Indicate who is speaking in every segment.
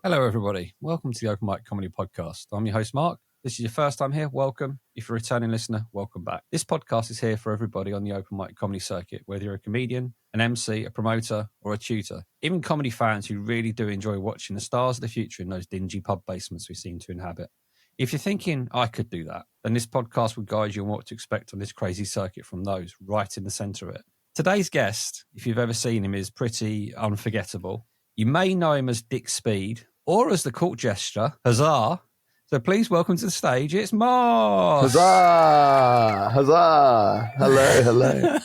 Speaker 1: Hello, everybody. Welcome to the Open Mic Comedy Podcast. I'm your host, Mark. This is your first time here. Welcome. If you're a returning listener, welcome back. This podcast is here for everybody on the open mic comedy circuit, whether you're a comedian, an MC, a promoter, or a tutor. Even comedy fans who really do enjoy watching the stars of the future in those dingy pub basements we seem to inhabit. If you're thinking, I could do that, then this podcast will guide you on what to expect on this crazy circuit from those right in the centre of it. Today's guest, if you've ever seen him, is pretty unforgettable. You may know him as Dick Speed, or as the court gesture, huzzah. So please welcome to the stage, it's Moss.
Speaker 2: Huzzah! Huzzah! Hello, hello.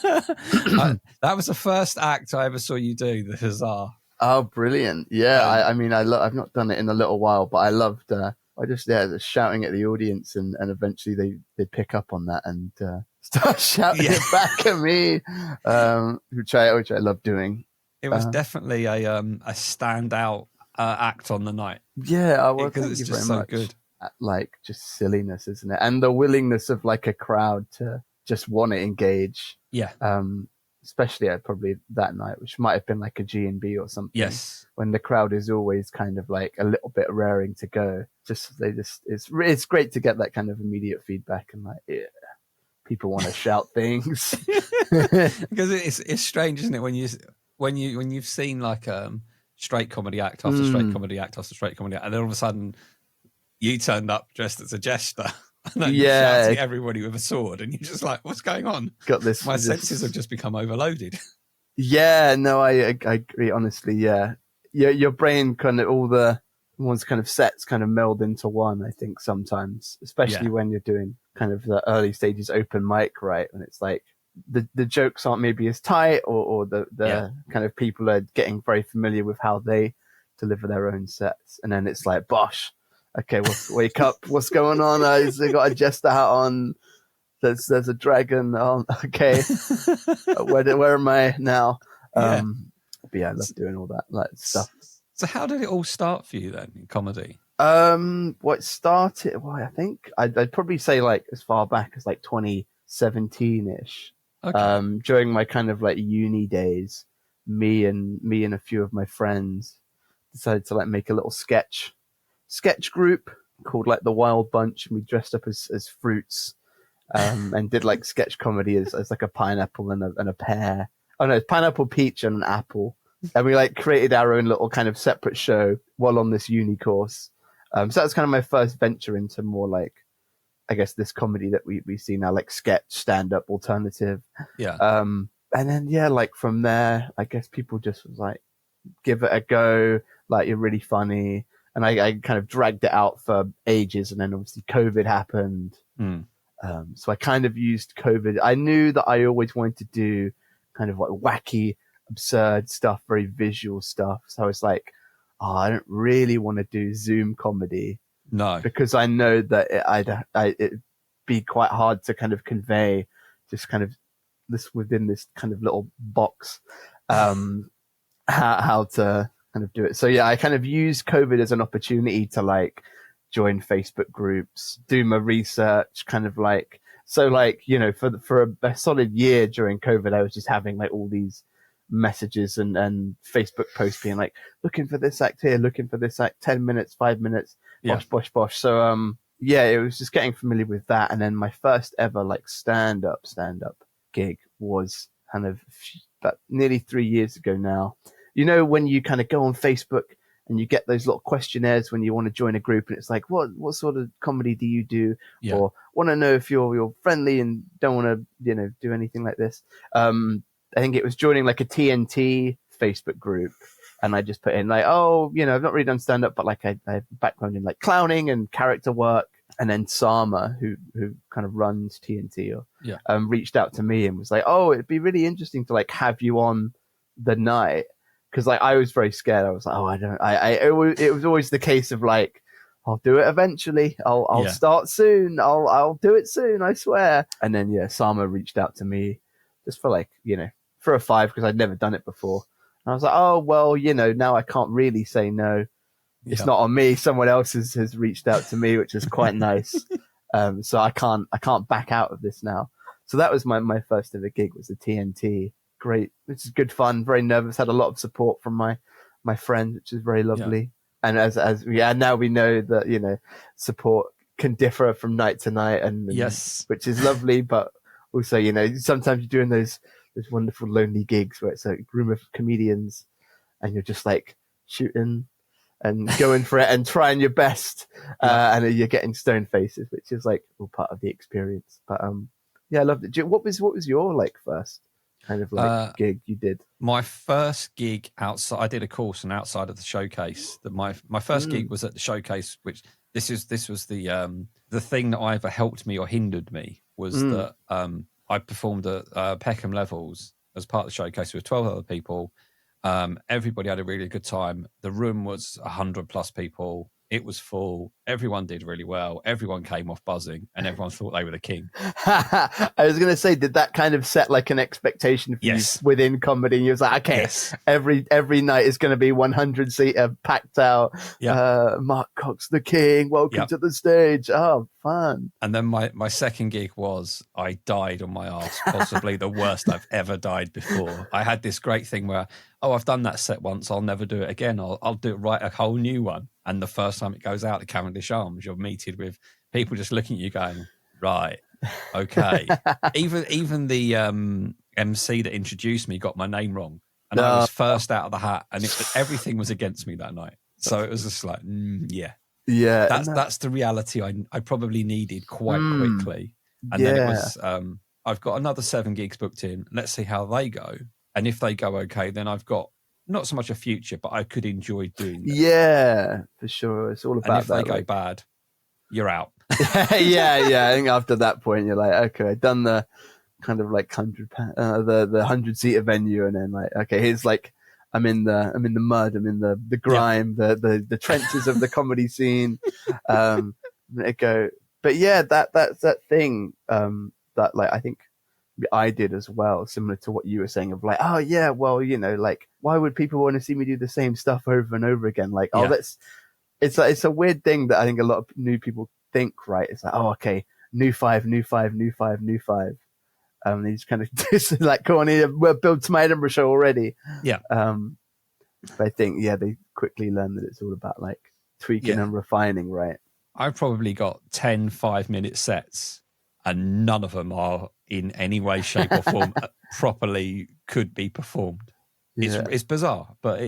Speaker 1: That was the first act I ever saw you do, the huzzah.
Speaker 2: Oh, brilliant. Yeah, I've not done it in a little while, but I loved, just shouting at the audience and eventually they pick up on that and start shouting it back at me, which I love doing.
Speaker 1: It was definitely a standout act on the night.
Speaker 2: Yeah, well,
Speaker 1: because it's just so good.
Speaker 2: Like just silliness, isn't it? And the willingness of like a crowd to just want to engage.
Speaker 1: Yeah.
Speaker 2: Especially at probably that night, which might have been like a G&B or something.
Speaker 1: Yes.
Speaker 2: When the crowd is always kind of like a little bit raring to go. It's great to get that kind of immediate feedback and like, yeah, people want to shout things.
Speaker 1: Because it's strange, isn't it? When you've seen like straight comedy act after straight comedy act after straight comedy act, and then all of a sudden you turned up dressed as a jester and then shouting at everybody with a sword, and you're just like, what's going on? Got this. My senses have just become overloaded.
Speaker 2: Yeah, no, I agree, honestly. Yeah, your brain kind of all the one's kind of sets kind of meld into one, I think, sometimes, especially when you're doing kind of the early stages open mic, right? When it's like the jokes aren't maybe as tight or the kind of people are getting very familiar with how they deliver their own sets. And then it's like, bosh, okay, wake up. What's going on? I got a jester hat on. There's a dragon. Oh, okay. Where am I now? But yeah, I love doing all that stuff.
Speaker 1: So how did it all start for you then in comedy?
Speaker 2: What started? Well, I think I'd probably say like as far back as like 2017-ish. Okay. During my kind of like uni days, me and a few of my friends decided to like make a little sketch group called like the Wild Bunch, and we dressed up as fruits, and did like sketch comedy as like a pineapple and a pear. Oh no, it's pineapple, peach, and an apple. And we like created our own little kind of separate show while on this uni course. So that was kind of my first venture into more like, I guess, this comedy that we see now, like sketch, stand-up, alternative.
Speaker 1: Yeah.
Speaker 2: And then, like from there, I guess people just was like, give it a go. Like, you're really funny. And I kind of dragged it out for ages. And then obviously COVID happened. So I kind of used COVID. I knew that I always wanted to do kind of like wacky, absurd stuff, very visual stuff. So I was like, I don't really want to do Zoom comedy.
Speaker 1: No,
Speaker 2: because I know that it'd be quite hard to kind of convey just kind of this within this kind of little box, how to kind of do it. So yeah, I kind of used COVID as an opportunity to like join Facebook groups, do my research, kind of like, so like, you know, for a solid year during COVID, I was just having like all these messages and Facebook posts being like, looking for this act here, looking for this act, 10 minutes, 5 minutes, bosh. So, it was just getting familiar with that. And then my first ever like stand-up gig was kind of about nearly 3 years ago now. You know, when you kind of go on Facebook and you get those little questionnaires when you want to join a group, and it's like, what sort of comedy do you do? Yeah. Or want to know if you're friendly and don't want to, you know, do anything like this. I think it was joining like a TNT Facebook group, and I just put in like, oh, you know, I've not really done stand up, but like I have a background in like clowning and character work. And then Sama, who kind of runs TNT, reached out to me and was like, oh, it'd be really interesting to like have you on the night. Cause like I was very scared. I was like, oh, it was always the case of like, I'll do it eventually. I'll start soon. I'll do it soon. I swear. And then, Sama reached out to me just for like, you know, for a 5, because I'd never done it before. And I was like, oh, well, you know, now I can't really say no. It's not on me. Someone else has reached out to me, which is quite nice. So I can't back out of this now. So that was my first ever gig, was the TNT. Great. Which is good fun. Very nervous. Had a lot of support from my friend, which is very lovely. And now we know that, you know, support can differ from night to night, and
Speaker 1: Yes.
Speaker 2: which is lovely, but also, you know, sometimes you're doing those wonderful lonely gigs where it's a room of comedians and you're just like shooting and going for it and trying your best, and you're getting stone faces, which is like all part of the experience. But yeah, I loved it. What was your like first kind of like gig you did?
Speaker 1: My first gig outside, I did a course, and outside of the showcase, that my first gig was at the showcase, which this was the thing that either helped me or hindered me was that I performed at Peckham Levels as part of the showcase with 12 other people. Everybody had a really good time. The room was 100+ people. It was full. Everyone did really well. Everyone came off buzzing, and everyone thought they were the king.
Speaker 2: I was going to say, did that kind of set like an expectation for you within comedy? And you was like, okay, every night is going to be 100-seater, packed out. Mark Cox, the king. Welcome to the stage. Oh, fun.
Speaker 1: And then my second gig was I died on my arse, possibly the worst I've ever died before. I had this great thing where, I've done that set once, I'll never do it again. I'll do it, write a whole new one. And the first time it goes out to Cavendish Arms, you're meted with people just looking at you going, right, okay. even the MC that introduced me got my name wrong. And I was first out of the hat, and everything was against me that night. So it was just like, yeah. That's the reality I probably needed quite quickly. And then it was, I've got another 7 gigs booked in. Let's see how they go. And if they go okay, then I've got not so much a future, but I could enjoy doing them.
Speaker 2: Yeah, for sure. It's all about
Speaker 1: and if they go bad, you're out.
Speaker 2: yeah. I think after that point, you're like, okay, I've done the kind of like 100-seater venue, and then like, okay, here's like, I'm in the mud, I'm in the grime, the trenches of the comedy scene. Let go. But yeah, that's that thing that like I think I did as well, similar to what you were saying of like, oh yeah, well, you know, like why would people want to see me do the same stuff over and over again? Like, it's a weird thing that I think a lot of new people think, right? It's like, oh, okay, new five. They just kind of just like, go on in, we'll build to my Edinburgh show already.
Speaker 1: Yeah.
Speaker 2: But I think, they quickly learn that it's all about like tweaking and refining, right?
Speaker 1: I've probably got 10 5-minute sets, and none of them are in any way, shape, or form properly could be performed. It's bizarre, but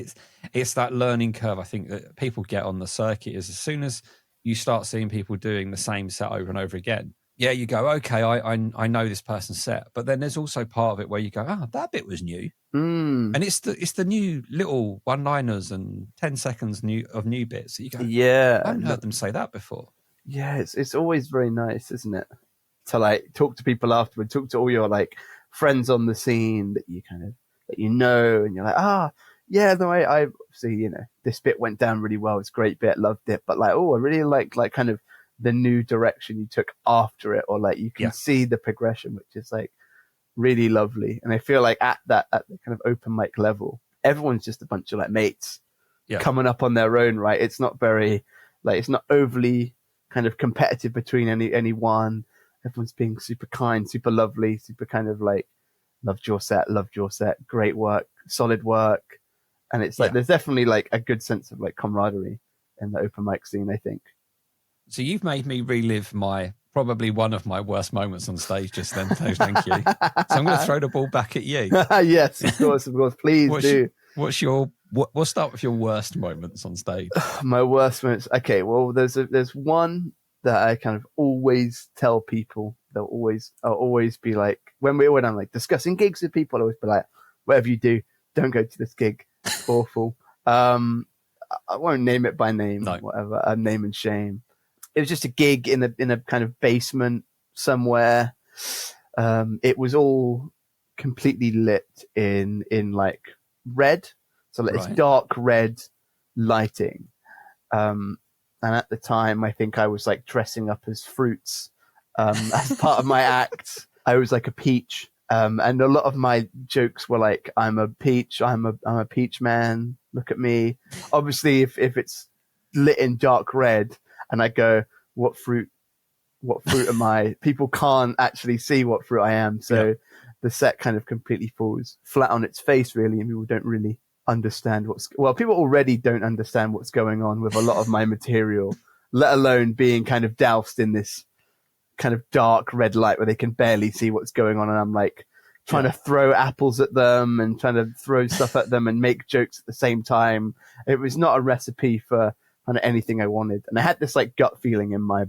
Speaker 1: it's that learning curve I think that people get on the circuit. Is as soon as you start seeing people doing the same set over and over again, you go, okay, I know this person's set, but then there's also part of it where you go, that bit was new, and it's the new little one-liners and 10 seconds of new bits that you go, I haven't heard them say that before.
Speaker 2: Yeah, it's always very nice, isn't it, to like talk to people afterward, talk to all your like friends on the scene that you kind of that you know, and you're like, I obviously, you know, this bit went down really well, it's a great bit, loved it, but like, I really like kind of the new direction you took after it, or like you can see the progression, which is like really lovely. And I feel like at the kind of open mic level, everyone's just a bunch of like mates coming up on their own, right? It's not very like, it's not overly kind of competitive between anyone. Everyone's being super kind, super lovely, super kind of like, loved your set, great work, solid work. And it's like, there's definitely like a good sense of like camaraderie in the open mic scene, I think.
Speaker 1: So you've made me relive probably one of my worst moments on stage just then. Thank you. So I'm going to throw the ball back at you.
Speaker 2: Yes, of course. Please do.
Speaker 1: We'll start with your worst moments on stage.
Speaker 2: My worst moments. Okay, well, there's one that I kind of always tell people. I'll always be like, when I'm like discussing gigs with people, I'll always be like, whatever you do, don't go to this gig. It's awful. I won't name it by name, whatever. Name and shame. It was just a gig in a kind of basement somewhere. It was all completely lit in like red, so it's dark red lighting. And at the time, I think I was like dressing up as fruits as part of my act. I was like a peach, and a lot of my jokes were like, "I'm a peach. I'm a peach man. Look at me." Obviously, if it's lit in dark red, and I go, what fruit am I? People can't actually see what fruit I am. So the set kind of completely falls flat on its face, really, and people don't really understand people already don't understand what's going on with a lot of my material, let alone being kind of doused in this kind of dark red light where they can barely see what's going on. And I'm like trying to throw apples at them and trying to throw stuff at them and make jokes at the same time. It was not a recipe for kind of anything I wanted. And I had this like gut feeling in my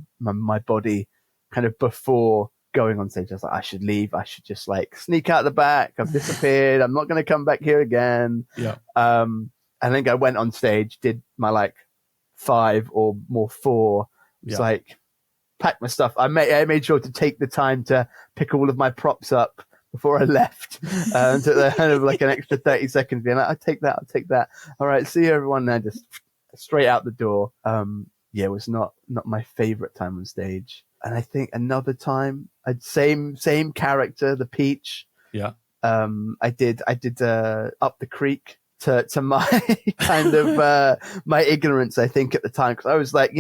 Speaker 2: body kind of before going on stage. I was like, I should leave. I should just like sneak out the back. I've disappeared. I'm not going to come back here again.
Speaker 1: Yeah.
Speaker 2: I think I went on stage, did my like 5 or more 4. It was like, packed my stuff. I made sure to take the time to pick all of my props up before I left. Took the kind of like an extra 30 seconds being like, I'll take that. All right, see you everyone now. Just straight out the door. It was not my favorite time on stage. And I think another time, same character, the Peach.
Speaker 1: Yeah.
Speaker 2: I did Up the Creek to my kind of my ignorance, I think, at the time, because I was like,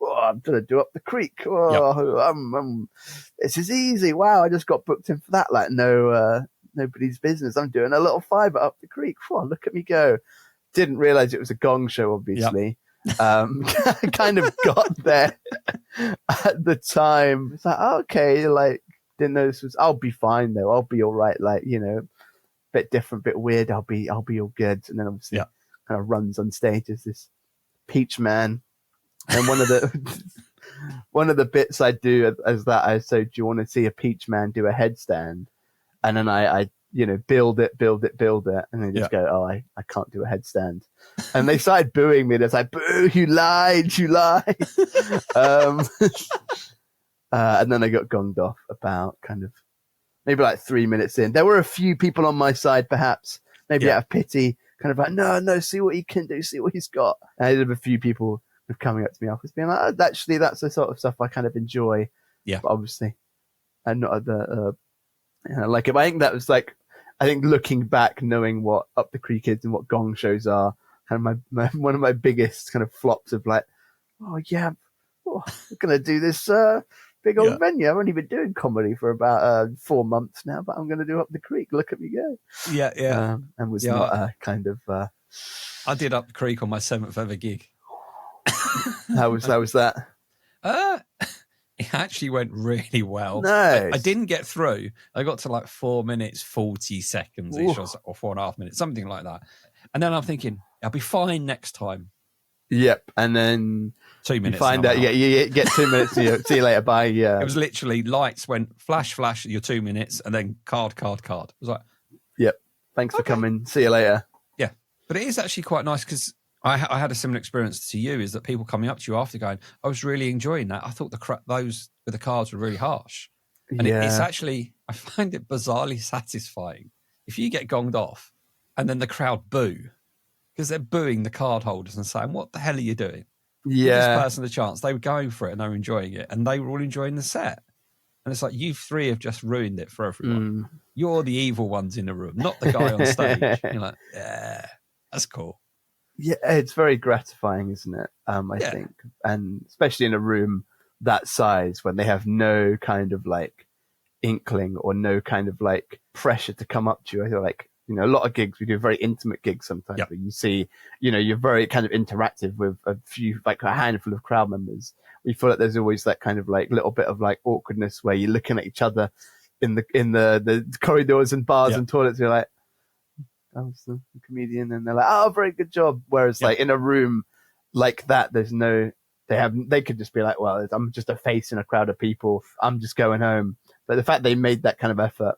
Speaker 2: oh, I'm gonna do Up the Creek. Oh, this is easy. Wow, I just got booked in for that. Like nobody's business. I'm doing a little 5 at Up the Creek. Oh, look at me go. Didn't realize it was a gong show, obviously. Kind of got there at the time. It's like, okay, like didn't know this was. I'll be fine though. I'll be all right. Like bit different, bit weird. I'll be all good. And then obviously, kind of runs on stage as this Peach man. And one of the bits I do is that I say, do you want to see a Peach man do a headstand? And then I build it, and they just go, oh, I can't do a headstand. And they started booing me. They're like, boo, you lied. And then I got gonged off about kind of maybe like 3 minutes in. There were a few people on my side, perhaps, maybe out of pity, kind of like, no, see what he can do, see what he's got. And I did have a few people coming up to me afterwards being like, oh, actually, that's the sort of stuff I kind of enjoy. Yeah. But obviously, I'm not at the, like it. I think that was like, I think looking back, knowing what Up the Creek is and what gong shows are, kind of my one of my biggest kind of flops of like, we're going to do this big old venue. I've only been doing comedy for about 4 months now, but I'm going to do Up the Creek. Look at me go. Yeah. And was not kind of...
Speaker 1: I did Up the Creek on my 7th ever gig.
Speaker 2: How was that?
Speaker 1: It actually went really well.
Speaker 2: Nice.
Speaker 1: I didn't get through. I got to like 4 minutes, 40 seconds ish, or 4.5 minutes, something like that. And then I'm thinking, I'll be fine next time.
Speaker 2: Yep. And then
Speaker 1: 2 minutes.
Speaker 2: You find out, you get 2 minutes. See you later. Bye. Yeah.
Speaker 1: It was literally lights went flash, your 2 minutes, and then card. It was like,
Speaker 2: yep. Thanks for coming. See you later.
Speaker 1: Yeah. But it is actually quite nice because I had a similar experience to you, is that people coming up to you after going, I was really enjoying that. I thought those with the cards were really harsh. And it's actually, I find it bizarrely satisfying if you get gonged off and then the crowd boo, because they're booing the card holders and saying, what the hell are you doing?
Speaker 2: Yeah.
Speaker 1: Give this person a chance. They were going for it and they were enjoying it, and they were all enjoying the set. And it's like, you three have just ruined it for everyone. You're the evil ones in the room, not the guy on stage. You're like, yeah, that's cool.
Speaker 2: Yeah, it's very gratifying, isn't it? I think. And especially in a room that size when they have no kind of like inkling or no kind of like pressure to come up to you. I feel like, a lot of gigs, we do very intimate gigs sometimes where you see, you're very kind of interactive with a few, like a handful of crowd members. We feel like there's always that kind of like little bit of like awkwardness where you're looking at each other in the corridors and bars and toilets. You're like, I was the comedian, and they're like, oh, very good job. Whereas like in a room like that, there's no, they could just be like, well, I'm just a face in a crowd of people. I'm just going home. But the fact they made that kind of effort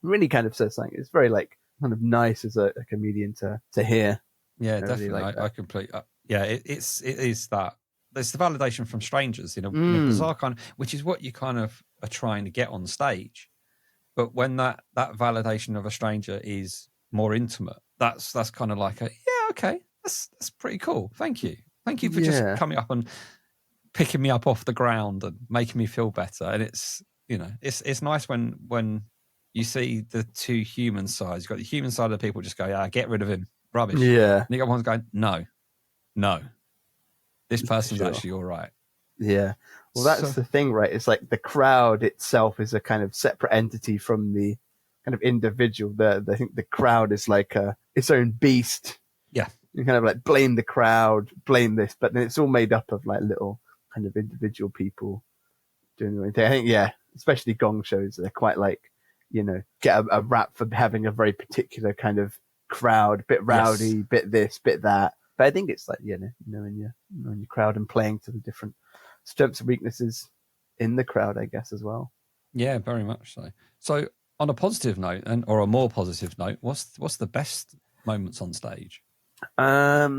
Speaker 2: really kind of says something. It's very like kind of nice as a comedian to hear.
Speaker 1: Yeah, definitely. Really like I completely, it is that. There's the validation from strangers in a bizarre kind of, which is what you kind of are trying to get on stage. But when that validation of a stranger is more intimate, that's kind of like okay, that's pretty cool. Thank you for just coming up and picking me up off the ground and making me feel better. And it's it's nice when you see the two human sides. You've got the human side of the people just go, get rid of him, rubbish. And you got ones going, no, this person's actually all right. Yeah.
Speaker 2: Well, that's the thing, right? It's like the crowd itself is a kind of separate entity from the kind of individual. I think the crowd is like its own beast.
Speaker 1: Yeah.
Speaker 2: You kind of like blame the crowd, blame this, but then it's all made up of like little kind of individual people doing their own thing. I think, yeah, especially gong shows, they're quite like, you know, get a rap for having a very particular kind of crowd, bit rowdy, bit this, bit that. But I think it's like, you know, knowing your crowd and playing to the different strengths and weaknesses in the crowd, I guess, as well.
Speaker 1: Yeah, very much so. So on a positive note, or a more positive note, what's the best moments on stage?
Speaker 2: I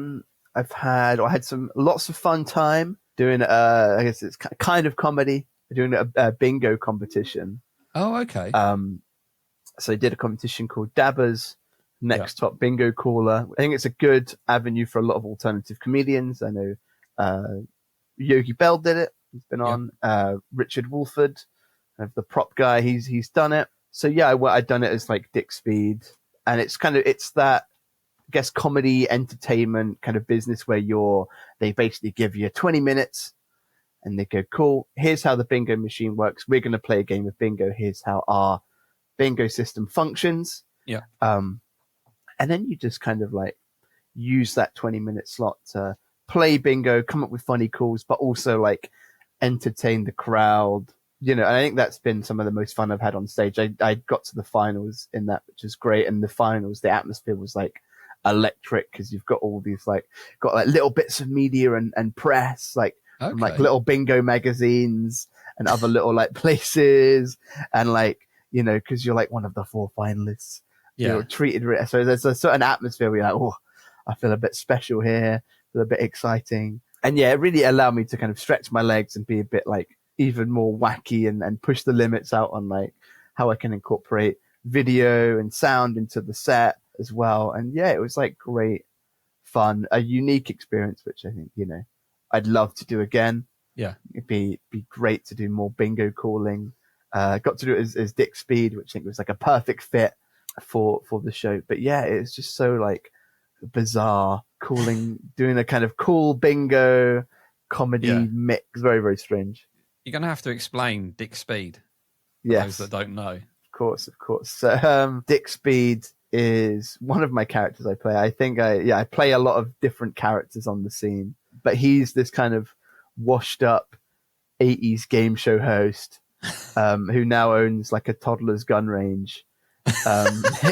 Speaker 2: had lots of fun time doing I guess it's kind of comedy, doing a bingo competition.
Speaker 1: Oh, okay.
Speaker 2: So I did a competition called Dabber's Next Top Bingo Caller. I think it's a good avenue for a lot of alternative comedians. I know Yogi Bell did it. He's been on. Richard Wolford, the prop guy, he's done it. So yeah, I'd done it as like Dick Speed, and it's that, I guess, comedy entertainment kind of business where they basically give you 20 minutes and they go, cool, here's how the bingo machine works. We're going to play a game of bingo. Here's how our bingo system functions.
Speaker 1: Yeah.
Speaker 2: And then you just kind of like use that 20-minute slot to play bingo, come up with funny calls, but also like entertain the crowd. You know, and I think that's been some of the most fun I've had on stage. I got to the finals in that, which is great. And the finals, the atmosphere was like electric because you've got all these like little bits of media and press, like from like little bingo magazines and other little like places, and like, you know, because you're like one of the 4 finalists. You're treated. So there's a certain atmosphere where you're like, oh, I feel a bit special here, feel a bit exciting. And yeah, it really allowed me to kind of stretch my legs and be a bit like even more wacky and push the limits out on like how I can incorporate video and sound into the set as well. And yeah, it was like great fun, a unique experience, which I think, you know, I'd love to do again.
Speaker 1: Yeah.
Speaker 2: It'd be great to do more bingo calling. Got to do it as Dick Speed, which I think was like a perfect fit for the show. But yeah, it's just so like bizarre doing a kind of cool bingo comedy mix. Very, very strange.
Speaker 1: You're going to have to explain Dick Speed for those that don't know. Of
Speaker 2: course. So Dick Speed is one of my characters I play. I think I play a lot of different characters on the scene, but he's this kind of washed up 80s game show host who now owns like a toddler's gun range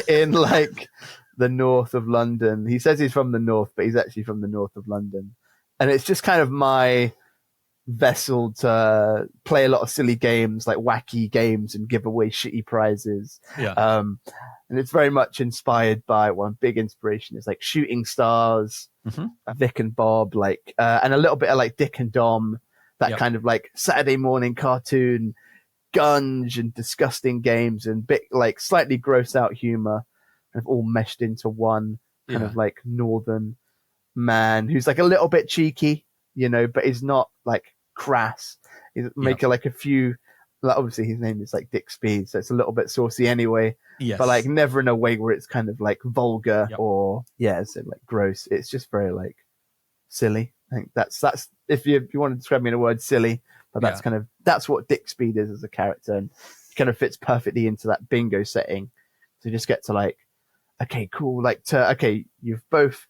Speaker 2: in like the north of London. He says he's from the north, but he's actually from the north of London. And it's just kind of my vessel to play a lot of silly games, like wacky games, and give away shitty prizes. And it's very much inspired by one big inspiration is like Shooting Stars, Vic and Bob, like and a little bit of like Dick and Dom, that kind of like Saturday morning cartoon gunge and disgusting games and bit like slightly gross out humor, kind of all meshed into one kind of like northern man who's like a little bit cheeky, you know, but is not like crass. He's making like a few, like obviously his name is like Dick Speed, so it's a little bit saucy anyway, but like never in a way where it's kind of like vulgar or so like gross. It's just very like silly. I think that's if you want to describe me in a word, silly. But that's what Dick Speed is as a character, and it kind of fits perfectly into that bingo setting. So you just get to like, okay, cool, like you've both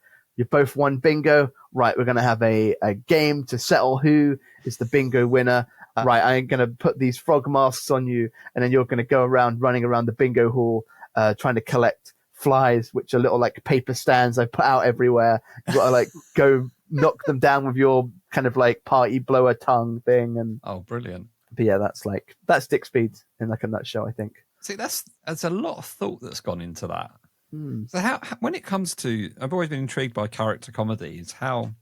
Speaker 2: won bingo, right? We're gonna have a game to settle who is the bingo winner. Right, I'm gonna put these frog masks on you, and then you're gonna go around running around the bingo hall, trying to collect flies, which are little like paper stands I put out everywhere. You gotta like go knock them down with your kind of like party blower tongue thing. And
Speaker 1: brilliant.
Speaker 2: But yeah, that's Dick Speed in like a nutshell, I think.
Speaker 1: See, there's a lot of thought that's gone into that. So how when it comes to, I've always been intrigued by character comedies. How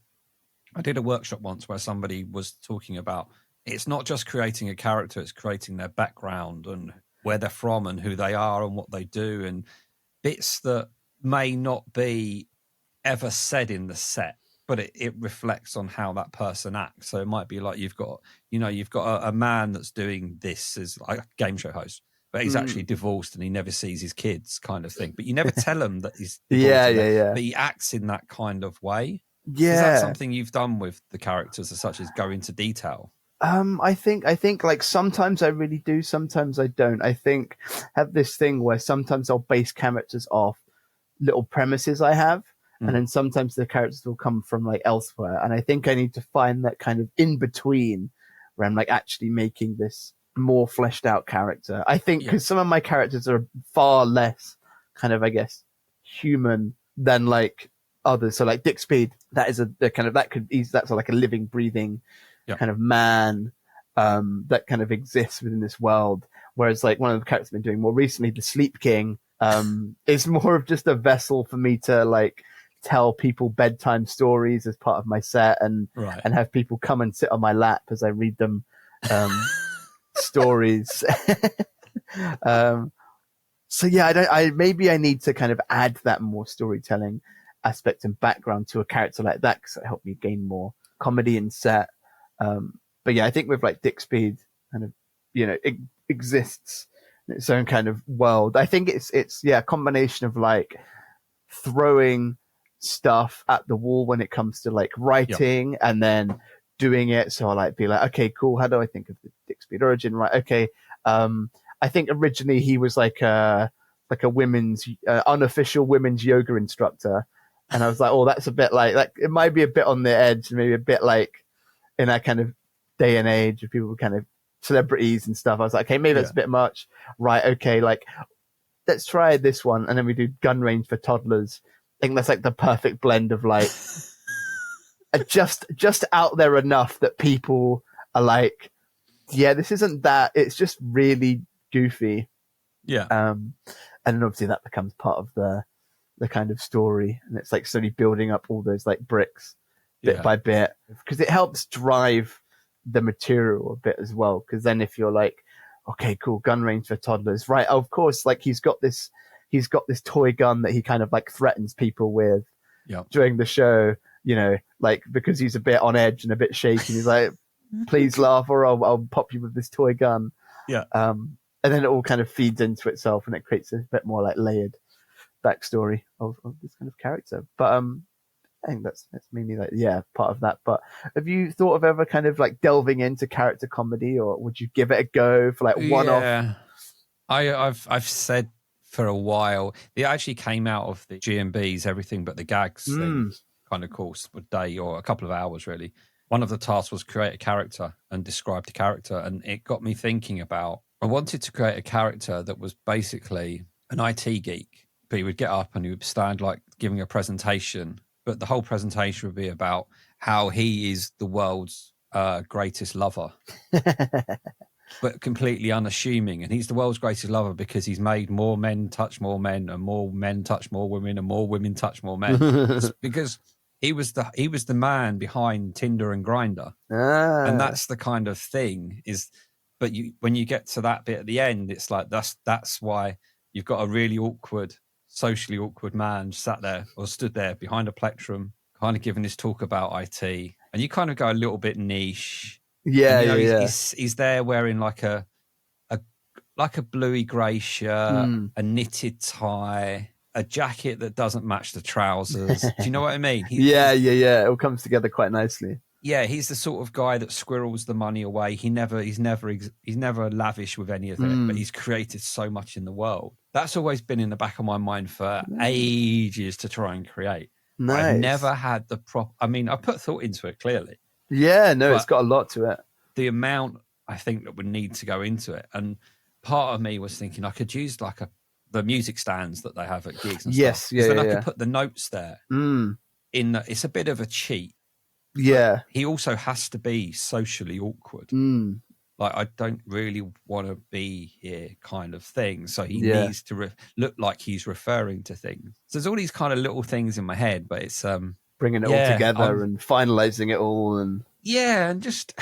Speaker 1: I did a workshop once where somebody was talking about it's not just creating a character, it's creating their background and where they're from and who they are and what they do, and bits that may not be ever said in the set, but it reflects on how that person acts. So it might be like you've got a man that's doing this as like a game show host, but he's actually divorced and he never sees his kids, kind of thing. But you never tell him that he's divorced. But he acts in that kind of way. Yeah. Is that something you've done with the characters as such as go into detail?
Speaker 2: I think like sometimes I really do, sometimes I don't. I think I have this thing where sometimes I'll base characters off little premises I have. And then sometimes the characters will come from like elsewhere. And I think I need to find that kind of in between where I'm like actually making this more fleshed out character. I think because some of my characters are far less kind of, I guess, human than like others. So like Dick Speed, that is a kind of, that's like a living, breathing kind of man that kind of exists within this world. Whereas like one of the characters I've been doing more recently, the Sleep King, is more of just a vessel for me to like tell people bedtime stories as part of my set and have people come and sit on my lap as I read them stories. So yeah, maybe I need to kind of add that more storytelling aspect and background to a character like that because it helped me gain more comedy in set. But yeah, I think with like Dick Speed kind of, it exists in its own kind of world. I think it's a combination of like throwing stuff at the wall when it comes to like writing and then doing it. So I like be like, okay, cool. How do I think of the Dick Speed origin? Right. Okay. I think originally he was like a women's, unofficial women's yoga instructor. And I was like, oh, that's a bit like it might be a bit on the edge, maybe a bit like in that kind of day and age of people kind of celebrities and stuff. I was like, okay, maybe that's a bit much. Right. Okay. Like, let's try this one. And then we do gun range for toddlers. I think that's like the perfect blend of like just out there enough that people are like, yeah, this isn't that. It's just really goofy.
Speaker 1: Yeah.
Speaker 2: And then obviously that becomes part of the kind of story. And it's like slowly building up all those like bricks bit by bit because it helps drive the material a bit as well. Because then if you're like, okay, cool, gun range for toddlers, right? Of course, like he's got this toy gun that he kind of like threatens people with during the show, like because he's a bit on edge and a bit shaky. He's like, please laugh or I'll pop you with this toy gun.
Speaker 1: Yeah.
Speaker 2: And then it all kind of feeds into itself and it creates a bit more like layered backstory of this kind of character. But I think that's mainly like, part of that. But have you thought of ever kind of like delving into character comedy or would you give it a go for like one-off?
Speaker 1: Yeah. I've said for a while, it actually came out of the GMB's Everything But the Gags thing, kind of course, a day or a couple of hours really. One of the tasks was create a character and describe the character. And it got me thinking about, I wanted to create a character that was basically an IT geek, but he would get up and he would stand like giving a presentation, but the whole presentation would be about how he is the world's greatest lover. But completely unassuming. And he's the world's greatest lover because he's made more men touch more men and more men touch more women and more women touch more men. Because he was the man behind Tinder and Grindr. And that's the kind of thing but when you get to that bit at the end, it's like, that's why you've got a really socially awkward man sat there or stood there behind a plectrum, kind of giving this talk about IT. And you kind of go a little bit niche. He's there wearing like a bluey grey shirt, a knitted tie, a jacket that doesn't match the trousers. Do you know what I mean?
Speaker 2: It all comes together quite nicely.
Speaker 1: Yeah, he's the sort of guy that squirrels the money away. He's never lavish with any of it, but he's created so much in the world. That's always been in the back of my mind for ages to try and create.
Speaker 2: Nice.
Speaker 1: I've never had I put thought into it clearly.
Speaker 2: Yeah, no, it's got a lot to it.
Speaker 1: The amount I think that would need to go into it. And part of me was thinking I could use like the music stands that they have at gigs and stuff. Then I could put the notes there. It's a bit of a cheat.
Speaker 2: Yeah.
Speaker 1: He also has to be socially awkward. Like, I don't really want to be here kind of thing. So he needs to look like he's referring to things. So there's all these kind of little things in my head, but it's
Speaker 2: bringing it all together and finalizing it all. And
Speaker 1: and just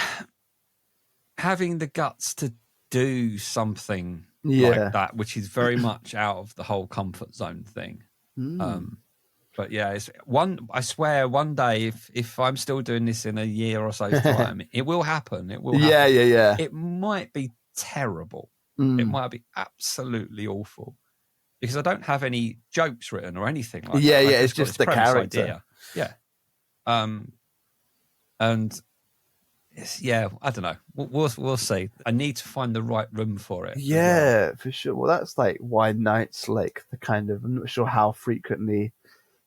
Speaker 1: having the guts to do something like that, which is very much out of the whole comfort zone thing. But yeah, I swear one day if I'm still doing this in a year or so's time, it will happen. It will happen.
Speaker 2: Yeah.
Speaker 1: It might be terrible. It might be absolutely awful because I don't have any jokes written or anything like that.
Speaker 2: It's just the character.
Speaker 1: Idea. Yeah. And Yeah, I don't know. We'll see. I need to find the right room for it.
Speaker 2: Yeah, for sure. Well, that's like why Nights, like the kind of, I'm not sure how frequently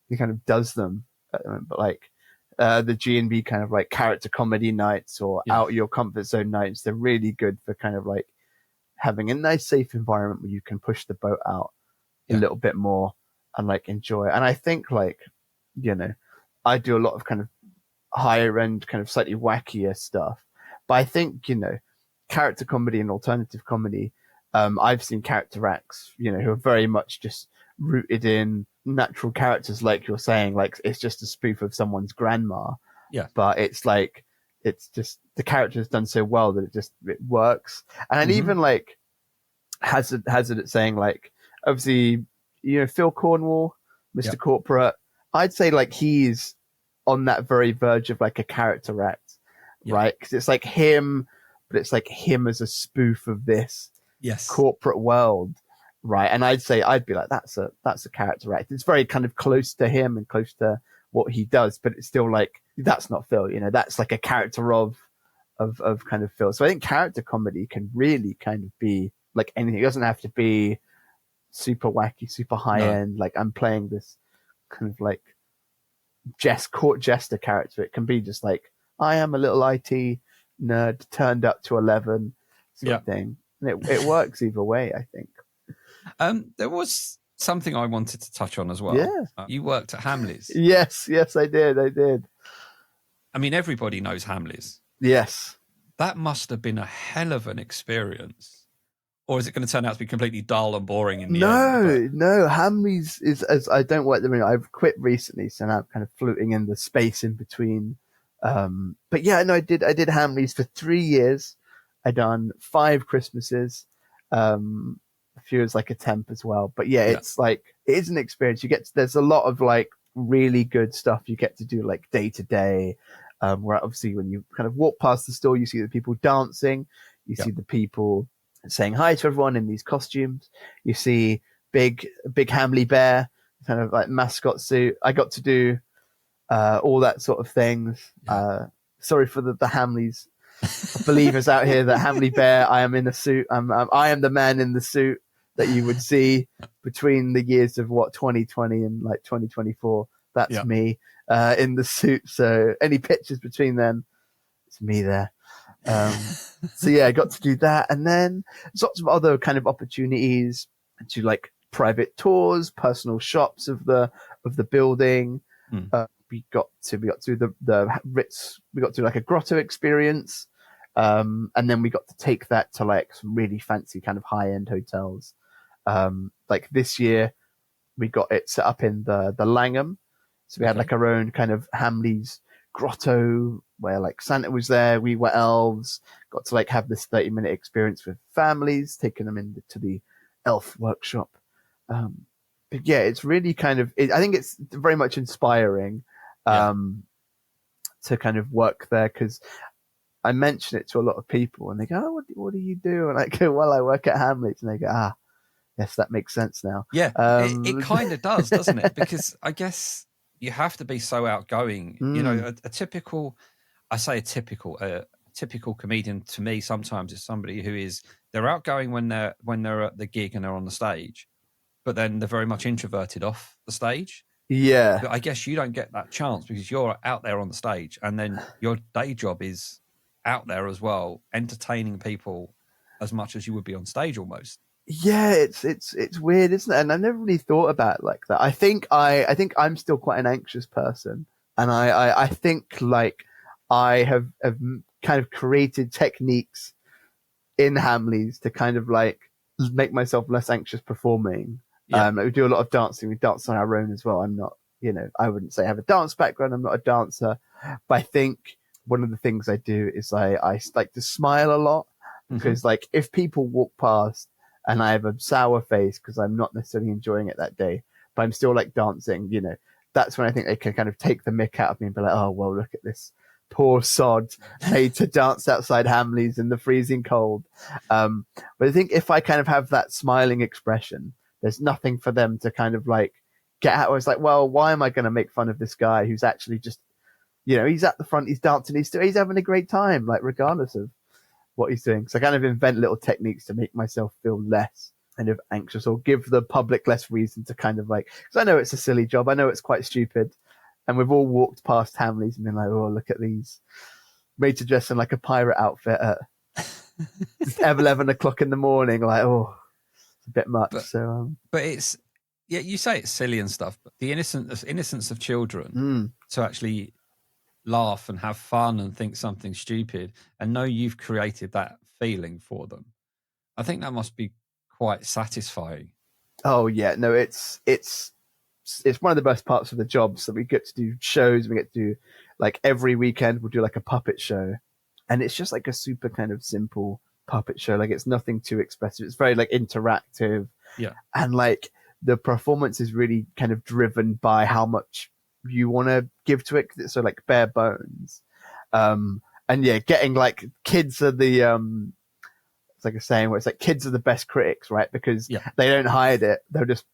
Speaker 2: he kind of does them, but like the G&B kind of like character comedy nights or out your comfort zone nights, they're really good for kind of like having a nice safe environment where you can push the boat out a little bit more and like enjoy it. And I think like, you know, I do a lot of kind of higher end, kind of slightly wackier stuff, but I think, you know, character comedy and alternative comedy, I've seen character acts, you know, who are very much just rooted in natural characters, like you're saying, like it's just a spoof of someone's grandma.
Speaker 1: Yeah.
Speaker 2: But it's like, it's just the character is done so well that it works. And then even like hazard at saying like, obviously, you know, Phil Cornwall, Mr. Corporate, I'd say like he's on that very verge of like a character act, right? Because it's like him, but it's like him as a spoof of this corporate world, right? And I'd be like, that's a character act. It's very kind of close to him and close to what he does, but it's still like, that's not Phil, you know, that's like a character of kind of Phil. So I think character comedy can really kind of be like anything. It doesn't have to be super wacky, super high end. Like I'm playing this kind of like court jester character. It can be just like, I am a little IT nerd turned up to 11 sort of thing. And it works either way, I think.
Speaker 1: There was something I wanted to touch on as well.
Speaker 2: Yeah.
Speaker 1: You worked at Hamleys.
Speaker 2: Yes, I did.
Speaker 1: I mean, everybody knows Hamleys.
Speaker 2: Yes.
Speaker 1: That must have been a hell of an experience. Or is it going to turn out to be completely dull and boring in the end?
Speaker 2: No. Hamleys is, as I don't work there anymore. I've quit recently, so now I'm kind of floating in the space in between. But yeah, no, I did Hamleys for 3 years. I done 5 Christmases, a few as like a temp as well. But yeah, it's like, it is an experience. There's a lot of like really good stuff you get to do like day to day. Where obviously when you kind of walk past the store, you see the people dancing, you see the people saying hi to everyone in these costumes. You see big Hamley bear, kind of like mascot suit. I got to do all that sort of things. Sorry for the Hamleys believers out here that Hamley bear, I am in a suit. I am the man in the suit that you would see between the years of 2020 and like 2024. That's me in the suit. So any pictures between then, it's me there. So yeah, I got to do that, and then there's lots of other kind of opportunities to like private tours, personal shops of the building. We got to the Ritz. We got to like a grotto experience, and then we got to take that to like some really fancy kind of high end hotels. Like this year, we got it set up in the Langham, so we had like our own kind of Hamleys grotto where like Santa was there, we were elves, got to like have this 30-minute experience with families, taking them into the elf workshop. But yeah, it's really kind of, I think it's very much inspiring to kind of work there, because I mention it to a lot of people and they go, oh, what do you do? And I go, well, I work at Hamleys. And they go, yes, that makes sense now.
Speaker 1: Yeah, it kind of does, doesn't it? Because I guess you have to be so outgoing. You know, a typical comedian to me sometimes is somebody who is, they're outgoing when they're at the gig and they're on the stage, but then they're very much introverted off the stage.
Speaker 2: Yeah.
Speaker 1: But I guess you don't get that chance because you're out there on the stage, and then your day job is out there as well, entertaining people as much as you would be on stage almost.
Speaker 2: Yeah, it's weird, isn't it? And I never really thought about it like that. I think I'm still quite an anxious person, and I think like I have kind of created techniques in Hamleys to kind of like make myself less anxious performing. Like we do a lot of dancing. We dance on our own as well. I'm not, you know, I wouldn't say I have a dance background. I'm not a dancer, but I think one of the things I do is I like to smile a lot, because like if people walk past and I have a sour face because I'm not necessarily enjoying it that day, but I'm still like dancing, you know, that's when I think they can kind of take the mick out of me and be like, oh, well, look at this poor sod made to dance outside Hamleys in the freezing cold. But I think if I kind of have that smiling expression, there's nothing for them to kind of like get out. It's like, well, why am I going to make fun of this guy who's actually just, he's at the front, he's dancing, he's having a great time, like regardless of what he's doing. So I kind of invent little techniques to make myself feel less kind of anxious, or give the public less reason to kind of like, because I know it's a silly job, I know it's quite stupid, and we've all walked past Hamleys and been like, oh, look at these, made to dress in like a pirate outfit at 11 o'clock in the morning, like, oh, it's a bit much.
Speaker 1: But it's, yeah, you say it's silly and stuff, but the innocence of children to actually laugh and have fun and think something stupid and know you've created that feeling for them, I think that must be quite satisfying.
Speaker 2: Oh yeah, no, it's one of the best parts of the job. So we get to do shows, we get to do, like, every weekend we'll do like a puppet show, and it's just like a super kind of simple puppet show. Like, it's nothing too expressive, it's very like interactive, and like the performance is really kind of driven by how much you want to give to it, so like bare bones. And yeah, getting like kids are the it's like a saying where it's like kids are the best critics, right? Because they don't hide it, they'll just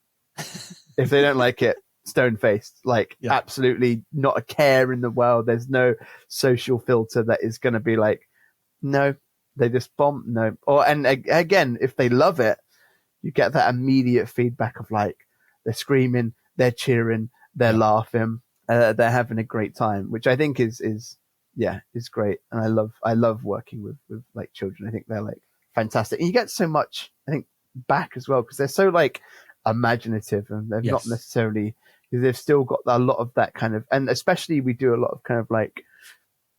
Speaker 2: if they don't like it, stone faced, like absolutely not a care in the world. There's no social filter that is going to be like, no, they just bomb, no. Or, and again, if they love it, you get that immediate feedback of like, they're screaming, they're cheering, they're laughing, they're having a great time, which I think is great. And I love working with like children. I think they're like fantastic. And you get so much, I think, back as well, because they're so like imaginative, and they're not necessarily, they've still got a lot of that kind of, and especially we do a lot of kind of like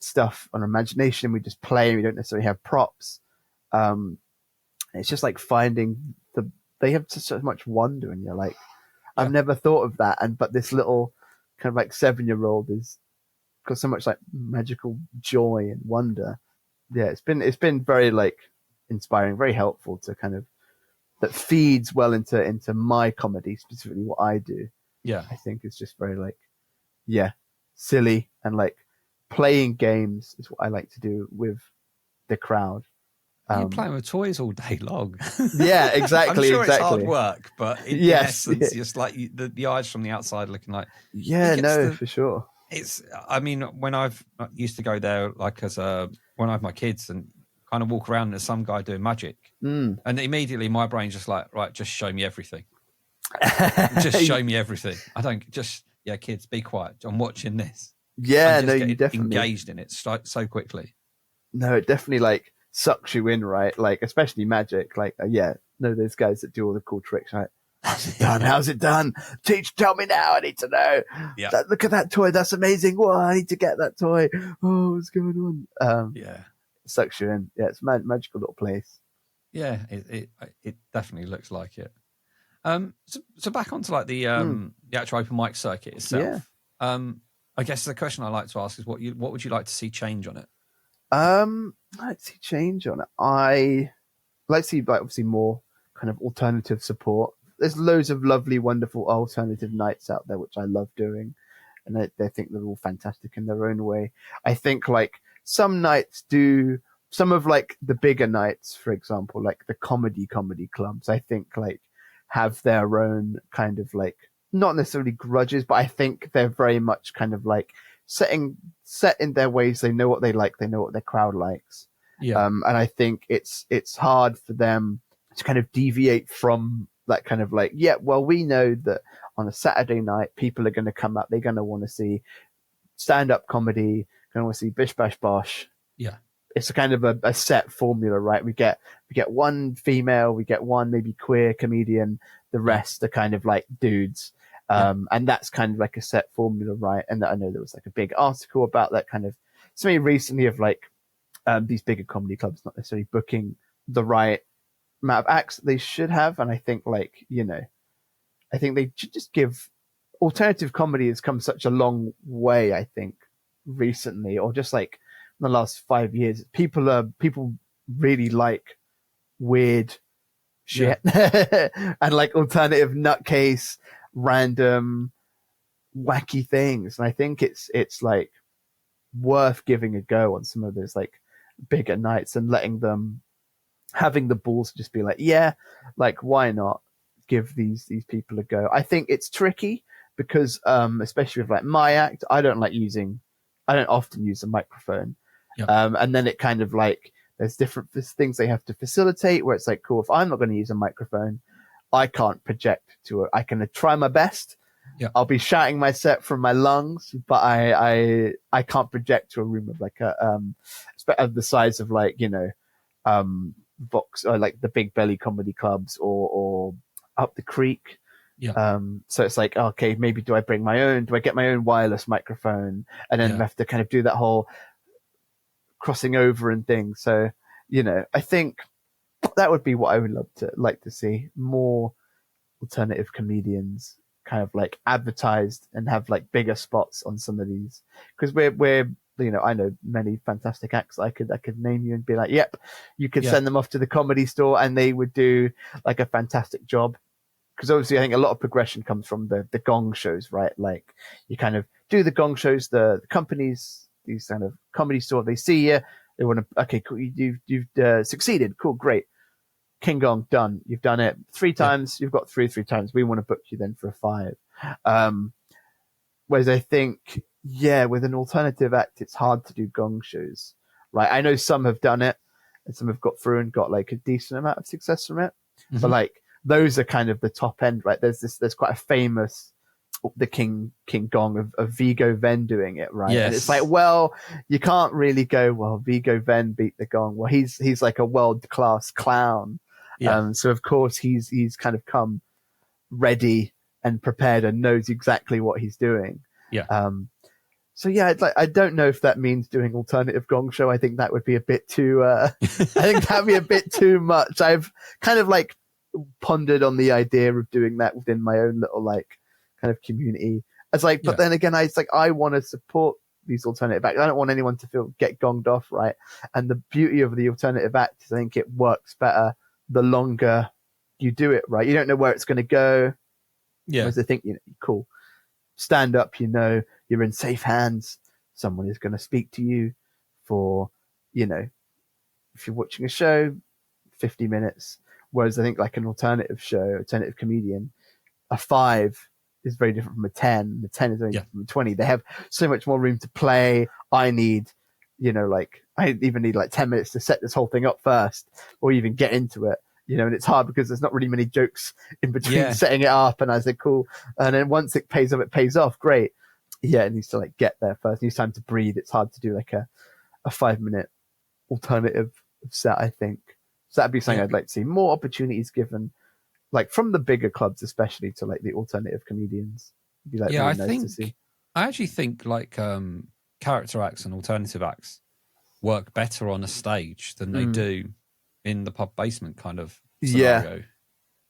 Speaker 2: stuff on imagination. We just play, we don't necessarily have props. It's just like finding they have so much wonder, and you're like, I've never thought of that, but this little kind of like 7-year-old is got so much like magical joy and wonder. Yeah, it's been very like inspiring, very helpful to kind of, that feeds well into my comedy, specifically what I do. Yeah, I think it's just very like, silly, and like playing games is what I like to do with the crowd.
Speaker 1: You're playing with toys all day long.
Speaker 2: Yeah, exactly.
Speaker 1: I'm sure
Speaker 2: exactly.
Speaker 1: It's hard work, but in essence, just like the eyes from the outside looking like.
Speaker 2: Yeah, no, for sure.
Speaker 1: It's. I mean, when I've used to go there, like when I have my kids and kind of walk around, and there's some guy doing magic, and immediately my brain's just like, right, just show me everything. Just show me everything. I don't just. Yeah, kids, be quiet. I'm watching this.
Speaker 2: Yeah, no, you definitely
Speaker 1: engaged in it so quickly.
Speaker 2: No, it definitely like sucks you in, right? Like, especially magic. Like, those guys that do all the cool tricks, right? How's it done? How's it done? Tell me now. I need to know. Yeah. Look at that toy. That's amazing. Whoa, I need to get that toy. Oh, what's going on?
Speaker 1: It
Speaker 2: sucks you in. Yeah, it's a magical little place.
Speaker 1: Yeah, it definitely looks like it. So back onto like the actual open mic circuit itself. Yeah. I guess the question I like to ask is what would you like to see change on it?
Speaker 2: I'd like to see change on it. I like to see, like, obviously more kind of alternative support. There's loads of lovely, wonderful alternative nights out there, which I love doing, and I think they're all fantastic in their own way. I think like some nights do, some of like the bigger nights, for example, like the comedy clubs, I think like have their own kind of like, not necessarily grudges, but I think they're very much kind of like set in their ways. They know what they like, they know what their crowd likes. Yeah. And I think it's hard for them to kind of deviate from that kind of like, we know that on a Saturday night, people are going to come up, they're going to want to see stand-up comedy, going to want to see Bish Bash Bosh. Yeah. It's a kind of a set formula, right? We get one female, we get one maybe queer comedian, the rest are kind of like dudes. And that's kind of like a set formula, right? And I know there was like a big article about that kind of, something recently of like, these bigger comedy clubs not necessarily booking the right amount of acts that they should have. And I think like, I think they should just give, alternative comedy has come such a long way, I think, recently, or just like in the last 5 years. People really like weird shit and like alternative nutcase, random, wacky things. And I think it's like worth giving a go on some of those like bigger nights and letting them, having the balls to just be like, like, why not give these people a go? I think it's tricky because especially with like my act, I don't like using I don't often use a microphone.
Speaker 1: Yep.
Speaker 2: And then it kind of like, there's different things they have to facilitate where it's like, cool, if I'm not going to use a microphone, I can't project to it. I can try my best.
Speaker 1: Yep.
Speaker 2: I'll be shouting my set from my lungs, but I can't project to a room of like of the size of like, you know, Vox or like the Big Belly comedy clubs or Up the Creek.
Speaker 1: Yeah.
Speaker 2: So it's like, okay, maybe do I get my own wireless microphone, and then have to kind of do that whole crossing over and things. So, you know, I think that would be what I would like to see, more alternative comedians kind of like advertised and have like bigger spots on some of these, because we're you know, I know many fantastic acts I could name you and be like, yep, you could send them off to the Comedy Store and they would do like a fantastic job. Because obviously I think a lot of progression comes from the gong shows, right? Like you kind of do the gong shows, the companies, these kind of Comedy Store, they see you, they want to, okay, cool, you've succeeded, cool, great. King Gong, done. You've done it 3 times. You've got three times. We want to book you then for a 5. Whereas I think, with an alternative act, it's hard to do gong shows, right? I know some have done it and some have got through and got like a decent amount of success from it. Mm-hmm. But like those are kind of the top end, right? There's quite a famous, the King Gong of Vigo Venn doing it, right?
Speaker 1: Yes.
Speaker 2: And it's like, well, you can't really go, well, Vigo Venn beat the gong. Well, he's like a world class clown. Yeah. So of course he's kind of come ready and prepared and knows exactly what he's doing.
Speaker 1: Yeah.
Speaker 2: So yeah, it's like, I don't know if that means doing alternative gong show. I think that would be a bit too, I think that'd be a bit too much. I've kind of like pondered on the idea of doing that within my own little like kind of community. It's like, but then again, it's like, I want to support these alternative acts. I don't want anyone to get gonged off, right? And the beauty of the alternative act is I think it works better the longer you do it, right? You don't know where it's going to go. Yeah. Whereas I think, you know, cool. Stand up, you know, you're in safe hands. Someone is going to speak to you for, you know, if you're watching a show, 50 minutes. Whereas I think like an alternative comedian, a 5 is very different from a 10. The 10 is very different from a 20. They have so much more room to play. I need, you know, like, I even need like 10 minutes to set this whole thing up first or even get into it, you know, and it's hard because there's not really many jokes in between setting it up. And I said, cool. And then once it pays off, great. Yeah, it needs to like get there first. It needs time to breathe. It's hard to do like a 5-minute alternative set, I think. So that'd be something I'd like to see. More opportunities given, like from the bigger clubs, especially to like the alternative comedians. It'd be like really nice to see.
Speaker 1: I actually think like character acts and alternative acts work better on a stage than they do in the pub basement kind of scenario.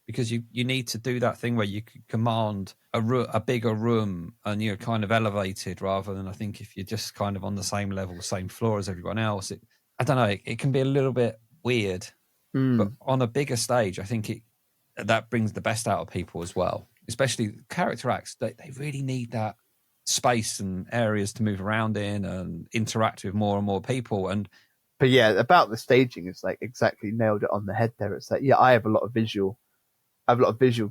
Speaker 1: Because you need to do that thing where you can command a bigger room and you're kind of elevated, rather than I think if you're just kind of on the same level, same floor as everyone else. I don't know, it can be a little bit weird. But on a bigger stage, I think that brings the best out of people as well. Especially character acts, they really need that space and areas to move around in and interact with more and more people.
Speaker 2: But yeah, about the staging, it's like exactly nailed it on the head there. It's like, I have a lot of visual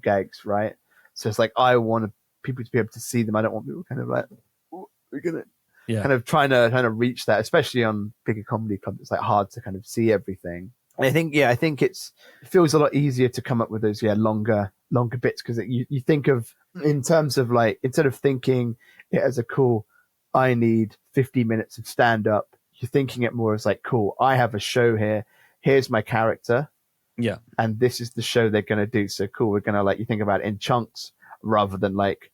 Speaker 2: gags, right? So it's like, I want people to be able to see them. I don't want people kind of like, we're gonna kind of trying to reach that, especially on bigger comedy clubs. It's like hard to kind of see everything. And I think it feels a lot easier to come up with those longer bits, because you think of in terms of like, instead of thinking it as a cool, I need 50 minutes of stand up, you're thinking it more as like, cool, I have a show here. Here's my character. Yeah. And this is the show they're going to do. So cool. We're going to like, you think about it in chunks rather than like,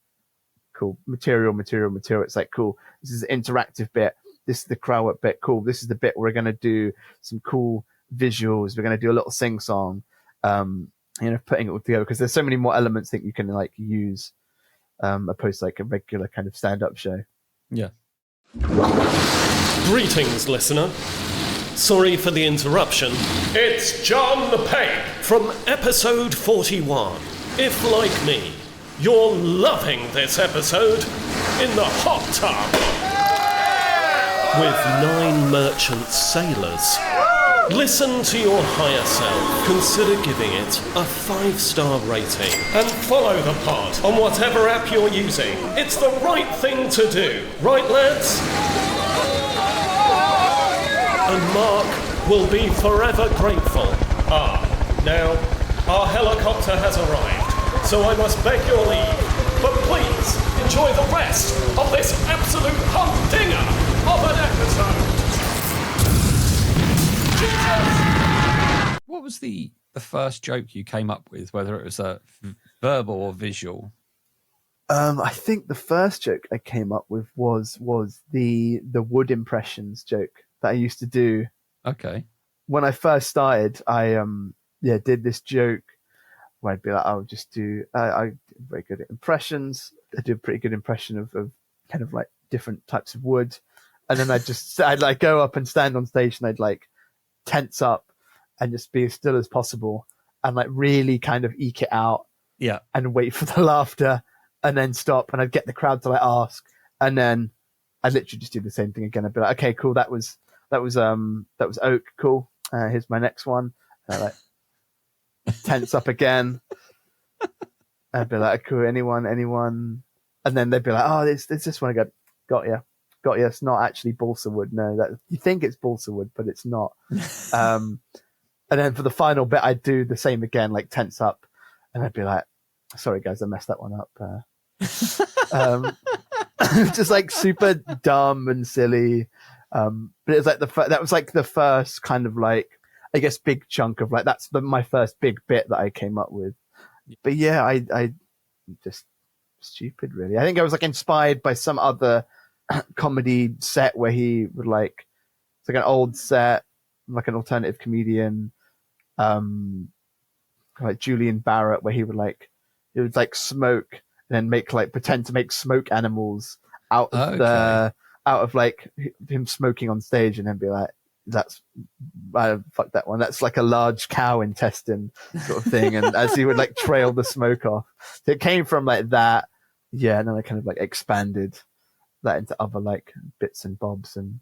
Speaker 2: cool, material. It's like, cool, this is the interactive bit. This is the crowd work bit. Cool. This is the bit where we're going to do some cool visuals. We're going to do a little sing song, putting it all together, because there's so many more elements that you can like use, opposed to like a regular kind of stand-up show. Yeah.
Speaker 3: Greetings, listener. Sorry for the interruption. It's John the Pape from episode 41. If, like me, you're loving this episode, in the hot tub with 9 merchant sailors, listen to your higher self, consider giving it a 5-star rating, and follow the pod on whatever app you're using. It's the right thing to do, right, lads? and Mark will be forever grateful. Now, our helicopter has arrived, so I must beg your leave. But please, enjoy the rest of this absolute humdinger of an episode.
Speaker 1: What was the first joke you came up with, whether it was a verbal or visual?
Speaker 2: I think the first joke I came up with was the wood impressions joke that I used to do.
Speaker 1: Okay.
Speaker 2: When I first started, I did this joke where I'd be like, I'll just do, I'm very good at impressions. I do a pretty good impression of kind of like different types of wood. And then I'd like go up and stand on stage and I'd like tense up and just be as still as possible and like really kind of eke it out.
Speaker 1: Yeah.
Speaker 2: And wait for the laughter and then stop. And I'd get the crowd to like ask. And then I'd literally just do the same thing again. I'd be like, okay, cool. That was Oak. Cool. Here's my next one. Like tense up again. I'd be like, cool, anyone? And then they'd be like, oh, it's this one. I go, got you. It's not actually balsa wood. No, that you think it's balsa wood, but it's not. And then for the final bit, I'd do the same again, like tense up. And I'd be like, sorry guys, I messed that one up. Just like super dumb and silly. But it was like that was like the first kind of like, I guess, big chunk of like, that's my first big bit that I came up with. But yeah, I just stupid really. I think I was like inspired by some other comedy set where he would like, it's like an old set, like an alternative comedian, like Julian Barrett, where he would like smoke and then pretend to make smoke animals out of like him smoking on stage, and then be like, fuck that one. That's like a large cow intestine sort of thing. And as he would like trail the smoke off. So it came from like that. Yeah. And then I kind of like expanded that into other like bits and bobs. And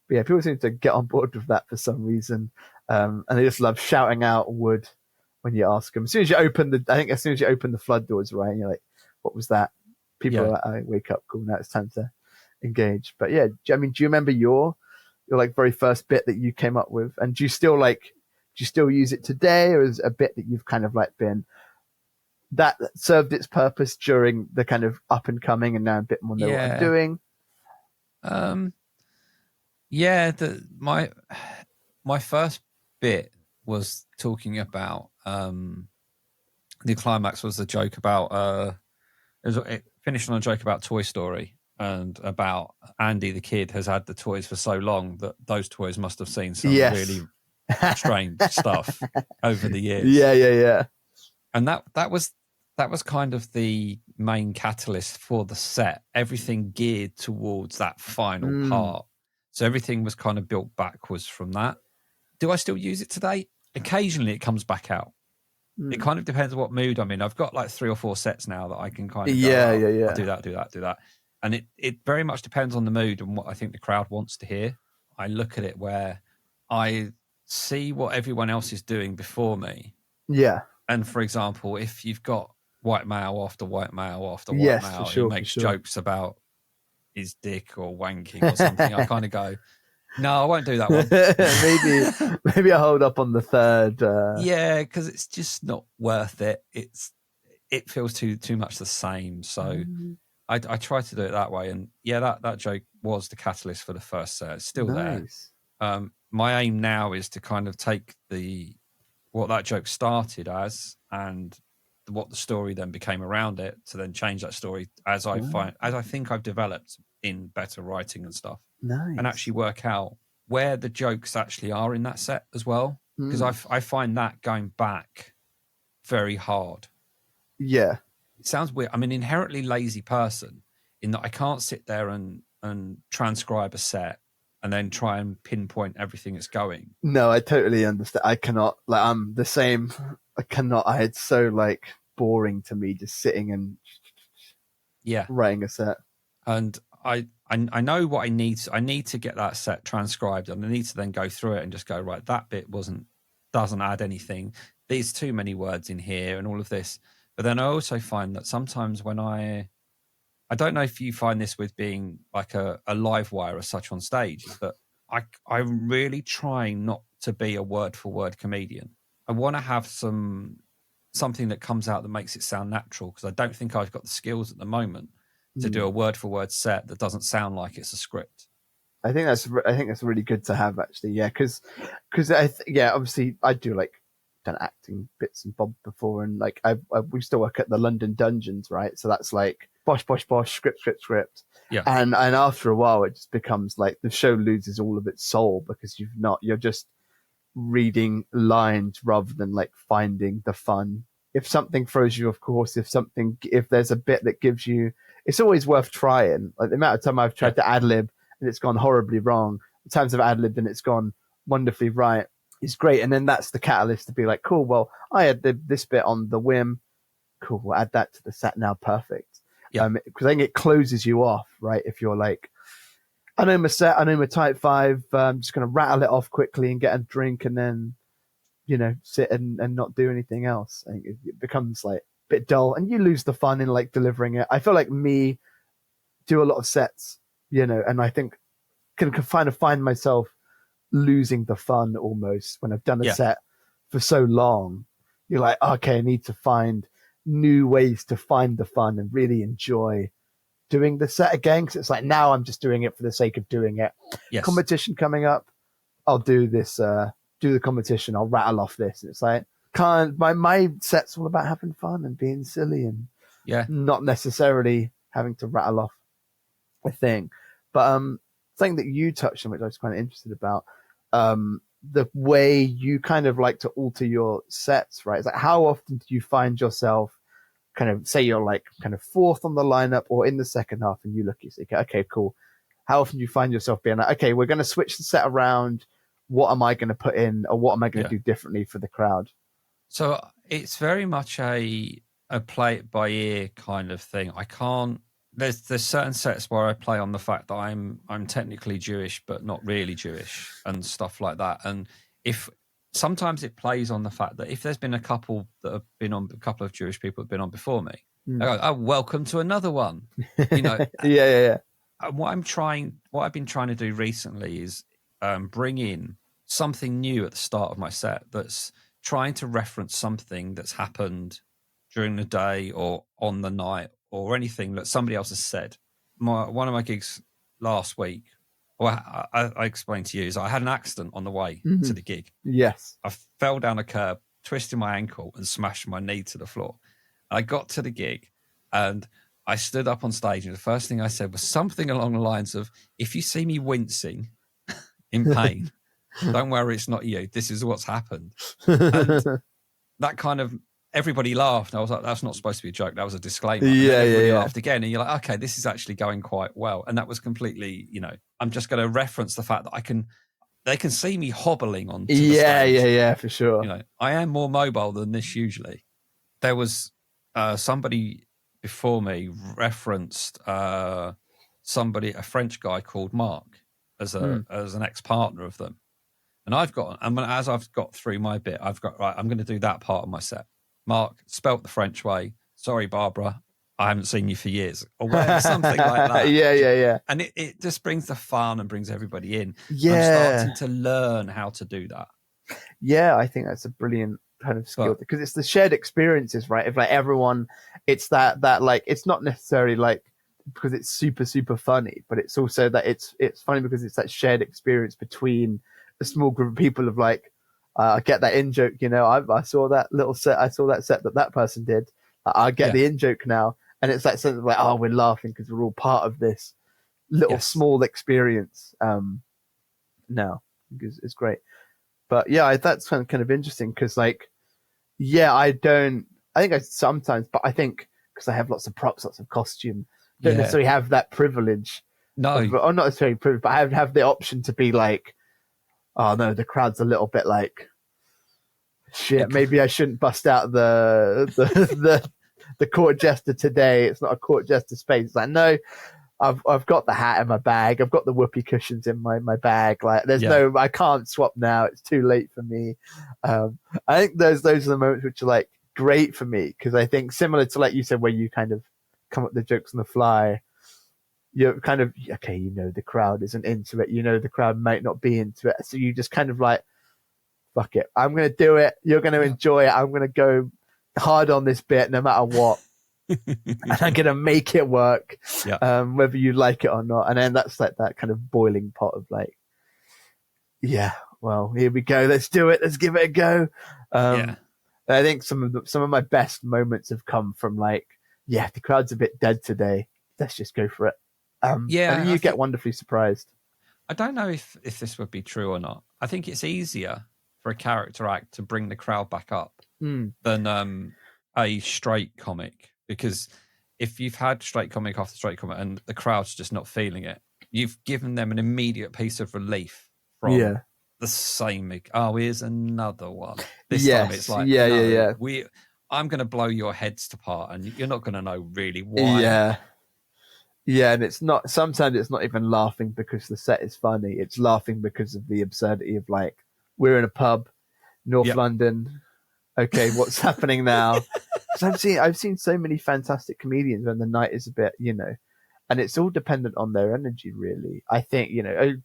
Speaker 2: but yeah, people seem to get on board with that for some reason. And they just love shouting out wood when you ask them. As soon as you open the flood doors, right? And you're like, what was that? People are like, oh, wake up. Cool. Now it's time to engage. But yeah, I mean, do you remember your like very first bit that you came up with, and do you still use it today, or is it a bit that you've kind of like been that served its purpose during the kind of up and coming and now a bit more know what I'm doing?
Speaker 1: My first bit was talking about the climax was a joke about it finished on a joke about Toy Story. And about Andy the kid has had the toys for so long that those toys must have seen some really strange stuff over the years.
Speaker 2: Yeah.
Speaker 1: And that was kind of the main catalyst for the set. Everything geared towards that final part. So everything was kind of built backwards from that. Do I still use it today? Occasionally it comes back out. It kind of depends on what mood I'm in. I've got like 3 or 4 sets now that I can kind of go, I'll do that. And it very much depends on the mood and what I think the crowd wants to hear. I look at it where I see what everyone else is doing before me.
Speaker 2: Yeah.
Speaker 1: And for example, if you've got white male after white male after white male who makes jokes about his dick or wanking or something, I kind of go, no, I won't do that
Speaker 2: one. maybe I'll hold up on the third.
Speaker 1: Yeah, because it's just not worth it. It feels too much the same. So I try to do it that way. And yeah, that joke was the catalyst for the first set. It's still there. My aim now is to kind of take what that joke started as and what the story then became around it, to then change that story as I think I've developed in better writing and stuff.
Speaker 2: Nice.
Speaker 1: And actually work out where the jokes actually are in that set as well. Because I find that going back very hard.
Speaker 2: Yeah.
Speaker 1: It sounds weird. I'm an inherently lazy person in that I can't sit there and transcribe a set and then try and pinpoint everything that's going.
Speaker 2: No, I totally understand. I cannot. Like, I'm the same. I cannot. It's so like boring to me just sitting and writing a set.
Speaker 1: And I know what I need. I need to get that set transcribed, and I need to then go through it and just go, right, that bit doesn't add anything. There's too many words in here and all of this. But then I also find that sometimes when I don't know if you find this with being like a live wire as such on stage, but I'm really trying not to be a word for word comedian. I want to have something that comes out that makes it sound natural, because I don't think I've got the skills at the moment to do a word for word set that doesn't sound like it's a script.
Speaker 2: I think that's really good to have, actually. Yeah, because obviously I do like done acting bits and bobs before, and like we used to work at the London Dungeons, right? So that's like bosh, script.
Speaker 1: Yeah.
Speaker 2: And after a while, it just becomes like the show loses all of its soul, because you're just reading lines rather than like finding the fun. If something throws you, of course, if there's a bit that gives you, it's always worth trying. Like the amount of time I've tried to ad lib and it's gone horribly wrong, the times I've ad libbed and it's gone wonderfully right, is great. And then that's the catalyst to be like, cool, well, I had this bit on the whim. Cool, we'll add that to the set now. Perfect.
Speaker 1: Yeah.
Speaker 2: Because I think it closes you off, right? If you're like, I know my set, I know my type 5, I'm just going to rattle it off quickly and get a drink and then, sit and not do anything else. I think it becomes like a bit dull and you lose the fun in like delivering it. I feel like me do a lot of sets, and I think can kind of find myself losing the fun almost when I've done a set for so long. You're like, okay, I need to find new ways to find the fun and really enjoy doing the set again, because it's like now I'm just doing it for the sake of doing it.
Speaker 1: Yes.
Speaker 2: Competition coming up, I'll do this, do the competition, I'll rattle off this. And it's like, my set's all about having fun and being silly and not necessarily having to rattle off a thing. But something that you touched on, which I was kind of interested about, the way you kind of like to alter your sets, right? It's like, how often do you find yourself kind of, say you're like kind of fourth on the lineup or in the second half, and you say, okay, cool. How often do you find yourself being like, okay, we're going to switch the set around. What am I going to put in, or what am I going to do differently for the crowd?
Speaker 1: So it's very much a play it by ear kind of thing. I can't. There's certain sets where I play on the fact that I'm technically Jewish but not really Jewish and stuff like that. And if sometimes it plays on the fact that if there's been a couple of Jewish people have been on before me, I go, oh, welcome to another one.
Speaker 2: Yeah.
Speaker 1: And what I've been trying to do recently is bring in something new at the start of my set that's trying to reference something that's happened during the day or on the night, or anything that somebody else has said. One of my gigs last week, I explained to you, is I had an accident on the way to the gig.
Speaker 2: Yes.
Speaker 1: I fell down a curb, twisted my ankle and smashed my knee to the floor. I got to the gig and I stood up on stage, and the first thing I said was something along the lines of, if you see me wincing in pain, don't worry, it's not you. This is what's happened. And that kind of, everybody laughed. I was like, that's not supposed to be a joke. That was a disclaimer. Everybody laughed again. And you're like, okay, this is actually going quite well. And that was completely, I'm just going to reference the fact that they can see me hobbling onto the stage.
Speaker 2: Yeah, for sure.
Speaker 1: I am more mobile than this usually. There was somebody before me referenced a French guy called Mark as an ex-partner of them. And as I've got through my bit, I've got, right, I'm going to do that part of my set. Mark, spelt the French way. Sorry, Barbara, I haven't seen you for years. Or whatever, something like that.
Speaker 2: Yeah.
Speaker 1: And it just brings the fun and brings everybody in.
Speaker 2: Yeah.
Speaker 1: I'm starting to learn how to do that.
Speaker 2: Yeah, I think that's a brilliant kind of skill, because it's the shared experiences, right? If like everyone, it's that like, it's not necessarily like because it's super, super funny, but it's also that it's funny because it's that shared experience between a small group of people of like, I get that in joke, I saw that little set, I saw that set that person did. I get the in joke now. And it's that sense of like, oh, we're laughing because we're all part of this little small experience. Now, it's great. But yeah, that's kind of interesting because like, I think I sometimes, but I think because I have lots of props, lots of costume, don't necessarily have that privilege.
Speaker 1: No.
Speaker 2: Or not necessarily privilege, but I have the option to be like, oh no, the crowd's a little bit like, shit, maybe I shouldn't bust out the court jester today. It's not a court jester space. It's like, no, I've got the hat in my bag. I've got the whoopee cushions in my bag. Like, there's I can't swap now. It's too late for me. I think those are the moments which are like great for me, because I think similar to like you said, where you kind of come up with the jokes on the fly. you're kind of, okay, the crowd isn't into it. The crowd might not be into it. So you just kind of like, fuck it. I'm going to do it. You're going to enjoy it. I'm going to go hard on this bit no matter what. And I'm going to make it work, whether you like it or not. And then that's like that kind of boiling pot of like, yeah, well, here we go. Let's do it. Let's give it a go. I think some of my best moments have come from like, the crowd's a bit dead today. Let's just go for it. And you get wonderfully surprised.
Speaker 1: I don't know if this would be true or not. I think it's easier for a character act to bring the crowd back up than a straight comic, because if you've had straight comic after straight comic and the crowd's just not feeling it, you've given them an immediate piece of relief from the same. Oh, here's another one. This time it's like, I'm going to blow your heads apart, and you're not going to know really why.
Speaker 2: Yeah, and sometimes it's not even laughing because the set is funny. It's laughing because of the absurdity of like, we're in a pub, North London. Okay, what's happening now? Because I've seen so many fantastic comedians when the night is a bit, and it's all dependent on their energy, really. I think,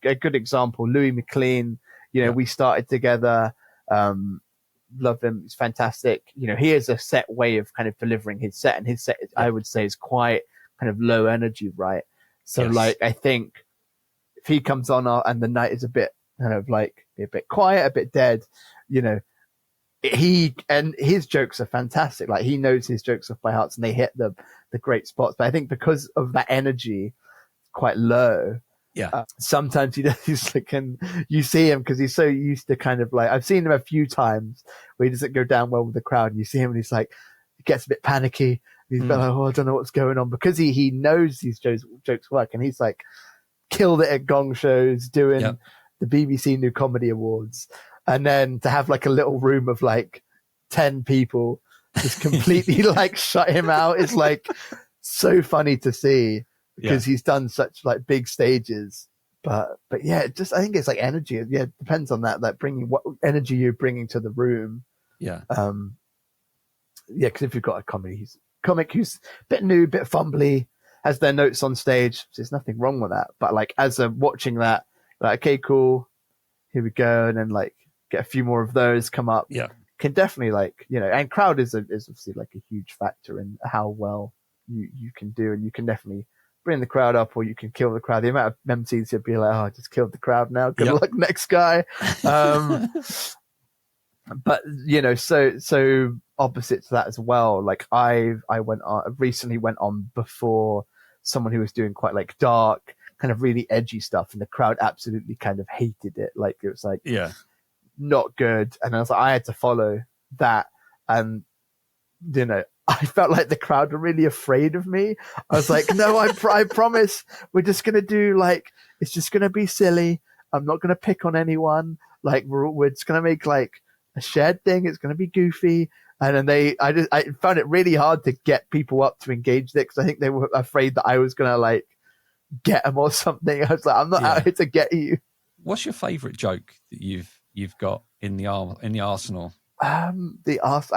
Speaker 2: a good example, Louis McLean, we started together, love him. He's fantastic. He has a set way of kind of delivering his set, and his set, I would say, is quite kind of low energy, right? So like, I think if he comes on and the night is a bit kind of like a bit quiet, a bit dead, his jokes are fantastic. Like, he knows his jokes off by heart, and they hit the great spots. But I think because of that energy, quite low. Sometimes he's like, and you see him because he's so used to kind of like, I've seen him a few times where he doesn't go down well with the crowd. And you see him and he's like, he gets a bit panicky. He's like, I don't know what's going on, because he knows these jokes work, and he's like killed it at gong shows doing the BBC New Comedy Awards. And then to have like a little room of like 10 people just completely like shut him out is like so funny to see, because he's done such like big stages. But yeah, I think it's like energy. Yeah, it depends on that, like bringing what energy you're bringing to the room. Because if you've got a comic who's a bit new, a bit fumbly, has their notes on stage, there's nothing wrong with that. But like, as I'm watching that, like, okay, cool, here we go, and then like get a few more of those come up. Can definitely like, and crowd is obviously like a huge factor in how well you can do, and you can definitely bring the crowd up, or you can kill the crowd. The amount of MCs who'd be like, oh, I just killed the crowd now, good luck next guy. But so opposite to that as well, like I recently went on before someone who was doing quite like dark, kind of really edgy stuff, and the crowd absolutely kind of hated it. Like, it was like not good. And I was like, I had to follow that, and I felt like the crowd were really afraid of me. I was like, no, I promise we're just going to do like, it's just going to be silly. I'm not going to pick on anyone. Like, we're just going to make like a shared thing. It's going to be goofy. And then I found it really hard to get people up to engage it, because I think they were afraid that I was going to like get them or something. I was like, I'm not out here to get you.
Speaker 1: What's your favorite joke that you've got in the arsenal?
Speaker 2: I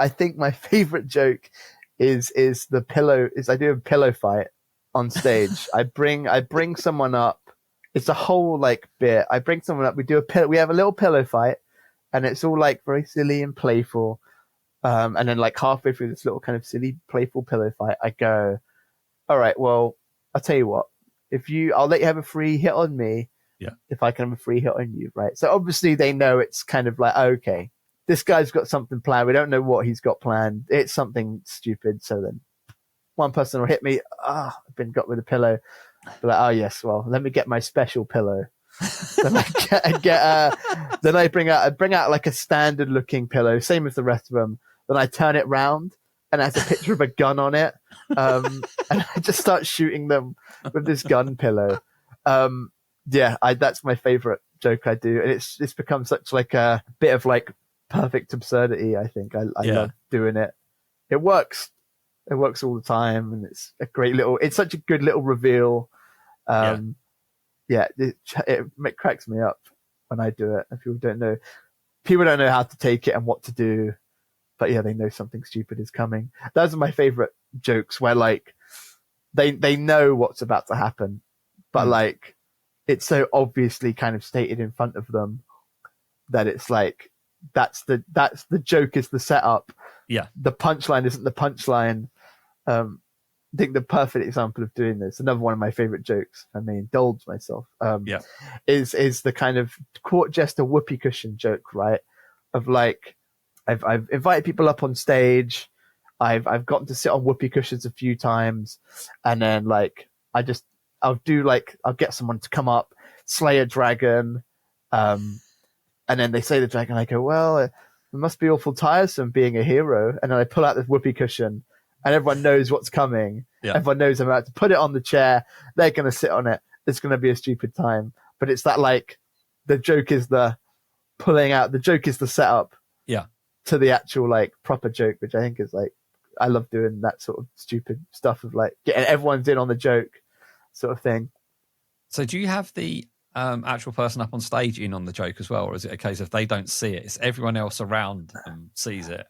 Speaker 2: think my favorite joke is the pillow. I do a pillow fight on stage. I bring someone up. It's a whole like bit. I bring someone up. We have a little pillow fight, and it's all like very silly and playful. And then like halfway through this little kind of silly, playful pillow fight, I go, all right, well, I'll tell you what, I'll let you have a free hit on me. If I can have a free hit on you. Right. So obviously they know it's kind of like, okay, this guy's got something planned. We don't know what he's got planned. It's something stupid. So then one person will hit me. I've been got with a pillow. But like, oh yes, well, let me get my special pillow. Then then I bring out like a standard looking pillow, same as the rest of them. Then I turn it round, and it has a picture of a gun on it. And I just start shooting them with this gun pillow. That's my favorite joke I do. And it's become such like a bit of like perfect absurdity. I think I love doing it. It works. It works all the time. And it's such a good little reveal. It cracks me up when I do it. And people don't know how to take it and what to do. But yeah, they know something stupid is coming. Those are my favorite jokes, where like they know what's about to happen, but like it's so obviously kind of stated in front of them that it's like that's the joke is the setup.
Speaker 1: Yeah.
Speaker 2: The punchline isn't the punchline. I think the perfect example of doing this, another one of my favorite jokes, I may indulge myself, is the kind of court jester whoopee cushion joke, right? Of like, I've invited people up on stage, I've gotten to sit on whoopee cushions a few times, and then like I'll get someone to come up, slay a dragon, and then they say the dragon, I go, well, it must be awful tiresome being a hero, and then I pull out this whoopee cushion. And everyone knows what's coming. Yeah. Everyone knows I'm about to put it on the chair. They're going to sit on it. It's going to be a stupid time. But it's that like the joke is the pulling out. The joke is the setup.
Speaker 1: Yeah.
Speaker 2: To the actual like proper joke, which I think is like I love doing that sort of stupid stuff of like getting everyone's in on the joke, sort of thing.
Speaker 1: So do you have the actual person up on stage in on the joke as well, or is it a case of they don't see it? It's everyone else around them sees it.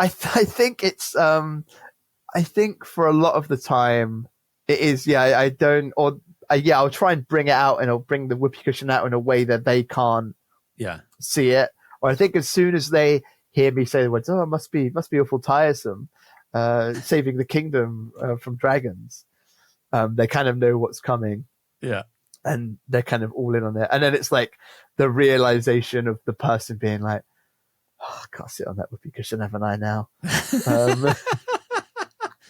Speaker 2: I think it's I think for a lot of the time it is I'll try and bring it out and I'll bring the whoopee cushion out in a way that they can't see it. Or I think as soon as they hear me say the words, oh, it must be awful tiresome, saving the kingdom from dragons, they kind of know what's coming.
Speaker 1: Yeah.
Speaker 2: And they're kind of all in on it. And then it's like the realization of the person being like, oh, I can't sit on that whoopee cushion, haven't I now?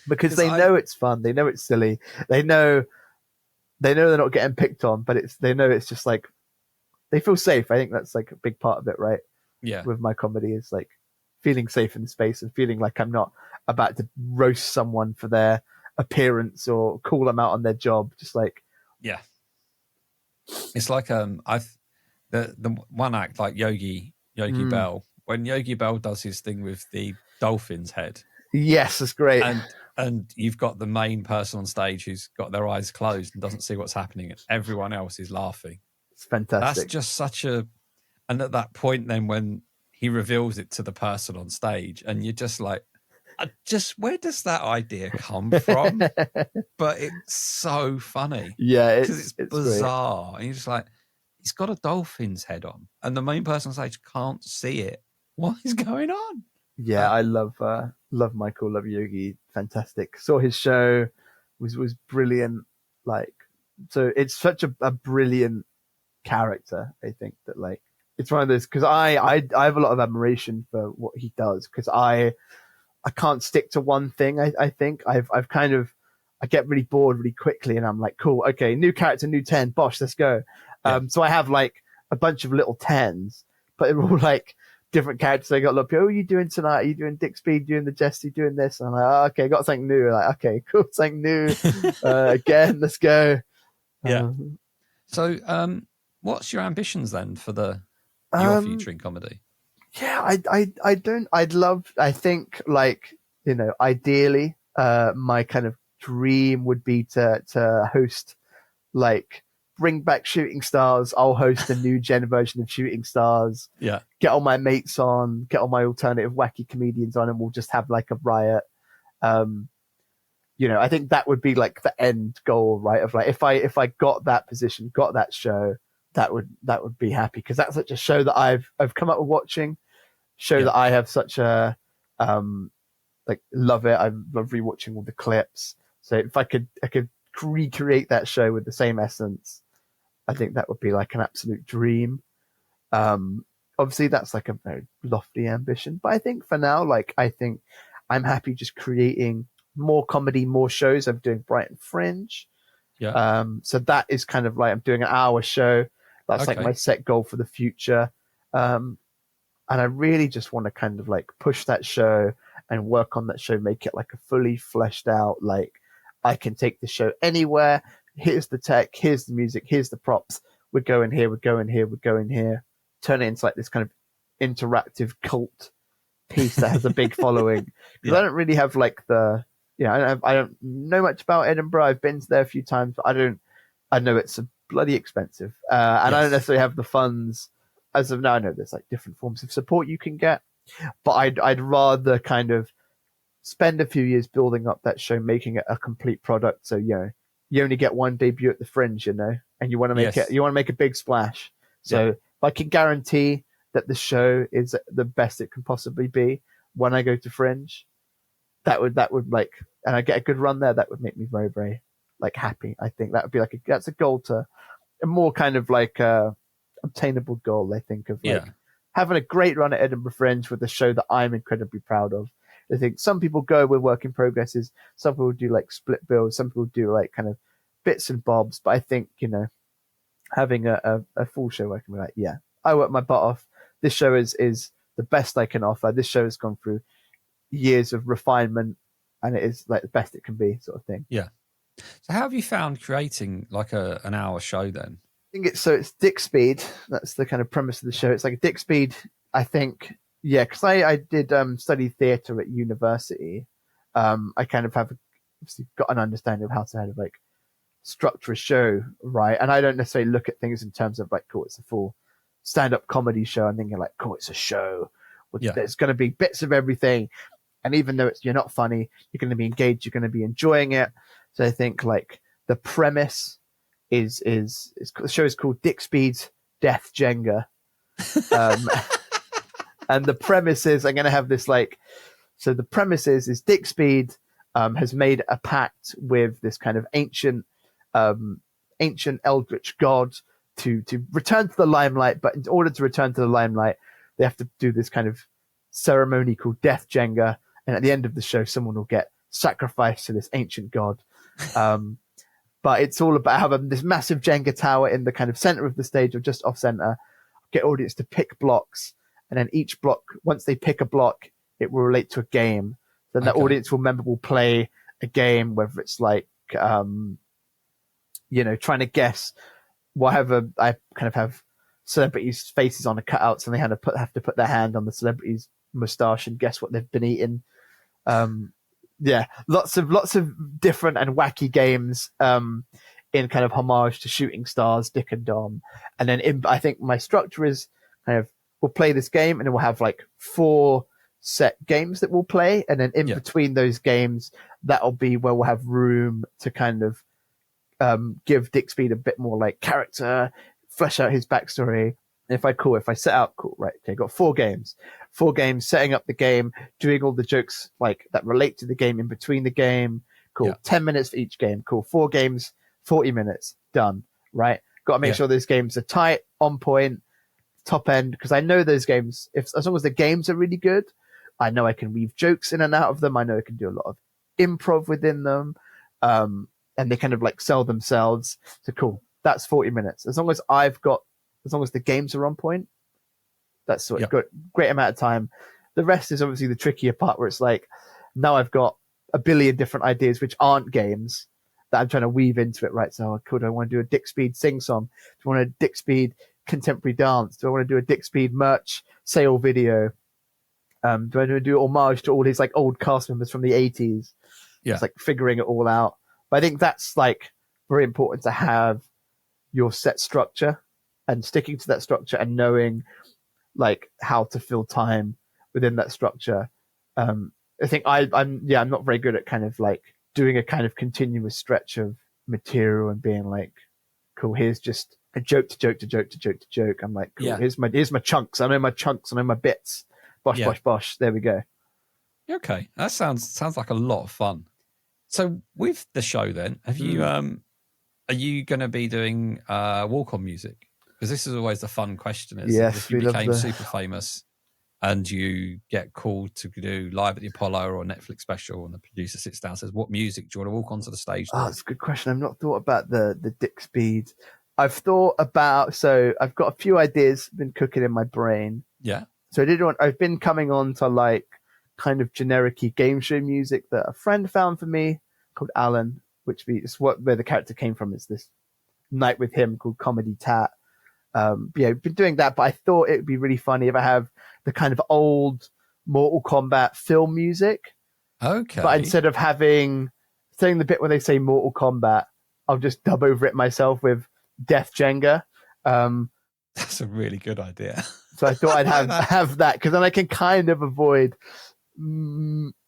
Speaker 2: Because they know it's fun. They know it's silly. They know they're not getting picked on, but they know it's just like, they feel safe. I think that's like a big part of it, right?
Speaker 1: Yeah.
Speaker 2: With my comedy is like feeling safe in the space and feeling like I'm not about to roast someone for their appearance or call them out on their job. Just like,
Speaker 1: yeah. It's like, the one act like Yogi Bell, when Yogi Bell does his thing with the dolphin's head.
Speaker 2: Yes, that's great.
Speaker 1: And you've got the main person on stage who's got their eyes closed and doesn't see what's happening, and everyone else is laughing.
Speaker 2: It's fantastic.
Speaker 1: That's just such a... And at that point then when he reveals it to the person on stage and you're just like, where does that idea come from? But it's so funny.
Speaker 2: Yeah,
Speaker 1: because it's bizarre. Great. And you're just like, he's got a dolphin's head on and the main person on stage can't see it. What is going on?
Speaker 2: Yeah, I love Michael, love Yogi. Fantastic. Saw his show, was brilliant. Like, so it's such a brilliant character. I think that like it's one of those, because I have a lot of admiration for what he does, because I can't stick to one thing. I think I've kind of, I get really bored really quickly and I'm like, cool, okay, new character, new 10, bosh, let's go. Yeah. So I have like a bunch of little 10s, but they're all like different characters. I got a lot of people, oh, what are you doing tonight? Are you doing Dick Speed, doing the Jesse, doing this? And I'm like, oh, okay, got something new. Like, okay, cool, something new. Again, let's go.
Speaker 1: Yeah. So what's your ambitions then for your featuring comedy?
Speaker 2: Yeah, I think like, you know, ideally, my kind of dream would be to host, like, bring back Shooting Stars. I'll host a new gen version of Shooting Stars.
Speaker 1: Yeah. Get
Speaker 2: all my mates on, get all my alternative wacky comedians on, and we'll just have like a riot. You know, I think that would be like the end goal, right? Of like, if I got that position, got that show, that would be happy, because that's such a show that I've come up with watching, that I have such a like love it. I love rewatching all the clips. So if I could recreate that show with the same essence, I think that would be like an absolute dream. Obviously that's like a very lofty ambition, but I think for now, like, I think I'm happy just creating more comedy, more shows. I'm doing Brighton Fringe.
Speaker 1: Yeah.
Speaker 2: So that is kind of like, I'm doing an hour show. That's like my set goal for the future. And I really just want to kind of like push that show and work on that show, make it like a fully fleshed out, like, I can take the show anywhere. Here's the tech, here's the music, here's the props. We're going here, we're going here, we're going here. Turn it into like this kind of interactive cult piece that has a big following. Because I don't really have like I don't know much about Edinburgh. I've been there a few times, but I know it's bloody expensive. And I don't necessarily have the funds. As of now, I know there's like different forms of support you can get, but I'd rather kind of spend a few years building up that show, making it a complete product. So, you know, you only get one debut at the Fringe, you know, and you want to make
Speaker 1: Yes.
Speaker 2: it, you want to make a big splash. So if I can guarantee that the show is the best it can possibly be when I go to Fringe, that would like, and I get a good run there, that would make me very, very like happy. I think that would be like that's a goal to a more kind of like obtainable goal. I think of like having a great run at Edinburgh Fringe with a show that I'm incredibly proud of. I think some people go with work in progresses, some people do like split bills, some people do like kind of bits and bobs. But I think, you know, having a full show where I can be like, yeah, I work my butt off. This show is the best I can offer. This show has gone through years of refinement, and it is like the best it can be, sort of thing.
Speaker 1: Yeah. So how have you found creating like an hour show then?
Speaker 2: I think it's Dick Speed. That's the kind of premise of the show. It's like a Dick Speed, I think. Yeah, because I did study theatre at university. I kind of have obviously got an understanding of how to kind of like structure a show, right? And I don't necessarily look at things in terms of like, cool, it's a full stand-up comedy show. I'm thinking like, cool, it's a show. There's going to be bits of everything. And even though you're not funny, you're going to be engaged, you're going to be enjoying it. So I think like the premise is the show is called Dick Speeds Death Jenga. And the premise is I'm going to have this like, so the premise is Dick Speed has made a pact with this kind of ancient eldritch god to return to the limelight. But in order to return to the limelight, they have to do this kind of ceremony called Death Jenga. And at the end of the show, someone will get sacrificed to this ancient god. But it's all about having this massive Jenga tower in the kind of center of the stage or just off center, get audience to pick blocks. And then each block, once they pick a block, it will relate to a game. Then the audience will play a game, whether it's like, you know, trying to guess whatever. I kind of have celebrities' faces on the cutouts, and they have to put their hand on the celebrity's mustache and guess what they've been eating. Yeah, lots of different and wacky games in kind of homage to Shooting Stars, Dick and Dom. And then I think my structure is kind of, we'll play this game and then we'll have like 4 set games that we'll play. And then in between those games, that'll be where we'll have room to kind of give Dick Speed a bit more like character, flesh out his backstory. And if I set out, cool, right, okay, got 4 games, setting up the game, doing all the jokes like that relate to the game in between the game, cool, 10 minutes for each game, cool, 4 games, 40 minutes, done, right? Got to make sure those games are tight, on point, top end, because I know those games, as long as the games are really good, I know I can weave jokes in and out of them. I know I can do a lot of improv within them, and they kind of like sell themselves. So cool, that's 40 minutes. As long as the games are on point, that's sort of great amount of time. The rest is obviously the trickier part, where it's like, now I've got a billion different ideas which aren't games that I'm trying to weave into it, right? So cool, do I want to do a Dick Speed sing song? Do I want a Dick Speed contemporary dance? Do I want to do a Dick Speed merch sale video? Do I want to do homage to all his like old cast members from the 80s? Yeah. It's like figuring it all out. But I think that's like very important to have your set structure and sticking to that structure and knowing like how to fill time within that structure. I think I'm not very good at kind of like doing a kind of continuous stretch of material and being like, cool, here's just a joke to joke to joke to joke to joke. I'm like, cool, here's my chunks. I know my chunks. I know my bits. Bosh, bosh, bosh. There we go.
Speaker 1: Okay. That sounds like a lot of fun. So with the show then, have you, are you going to be doing walk-on music? Because this is always the fun question. Is if you became super famous and you get called to do live at the Apollo or a Netflix special, and the producer sits down and says, what music do you want to walk onto the stage?
Speaker 2: Oh, that's a good question. I've not thought about the Dick Speed. I've thought about, so I've got a few ideas been cooking in my brain.
Speaker 1: Yeah.
Speaker 2: So I've been coming on to like kind of generic-y game show music that a friend found for me called Alan, where the character came from. Is this night with him called Comedy Tat. Been doing that, but I thought it would be really funny if I have the kind of old Mortal Kombat film music.
Speaker 1: Okay.
Speaker 2: But instead of saying the bit where they say Mortal Kombat, I'll just dub over it myself with Death Jenga.
Speaker 1: That's a really good idea.
Speaker 2: So I thought I'd have that, because then I can kind of avoid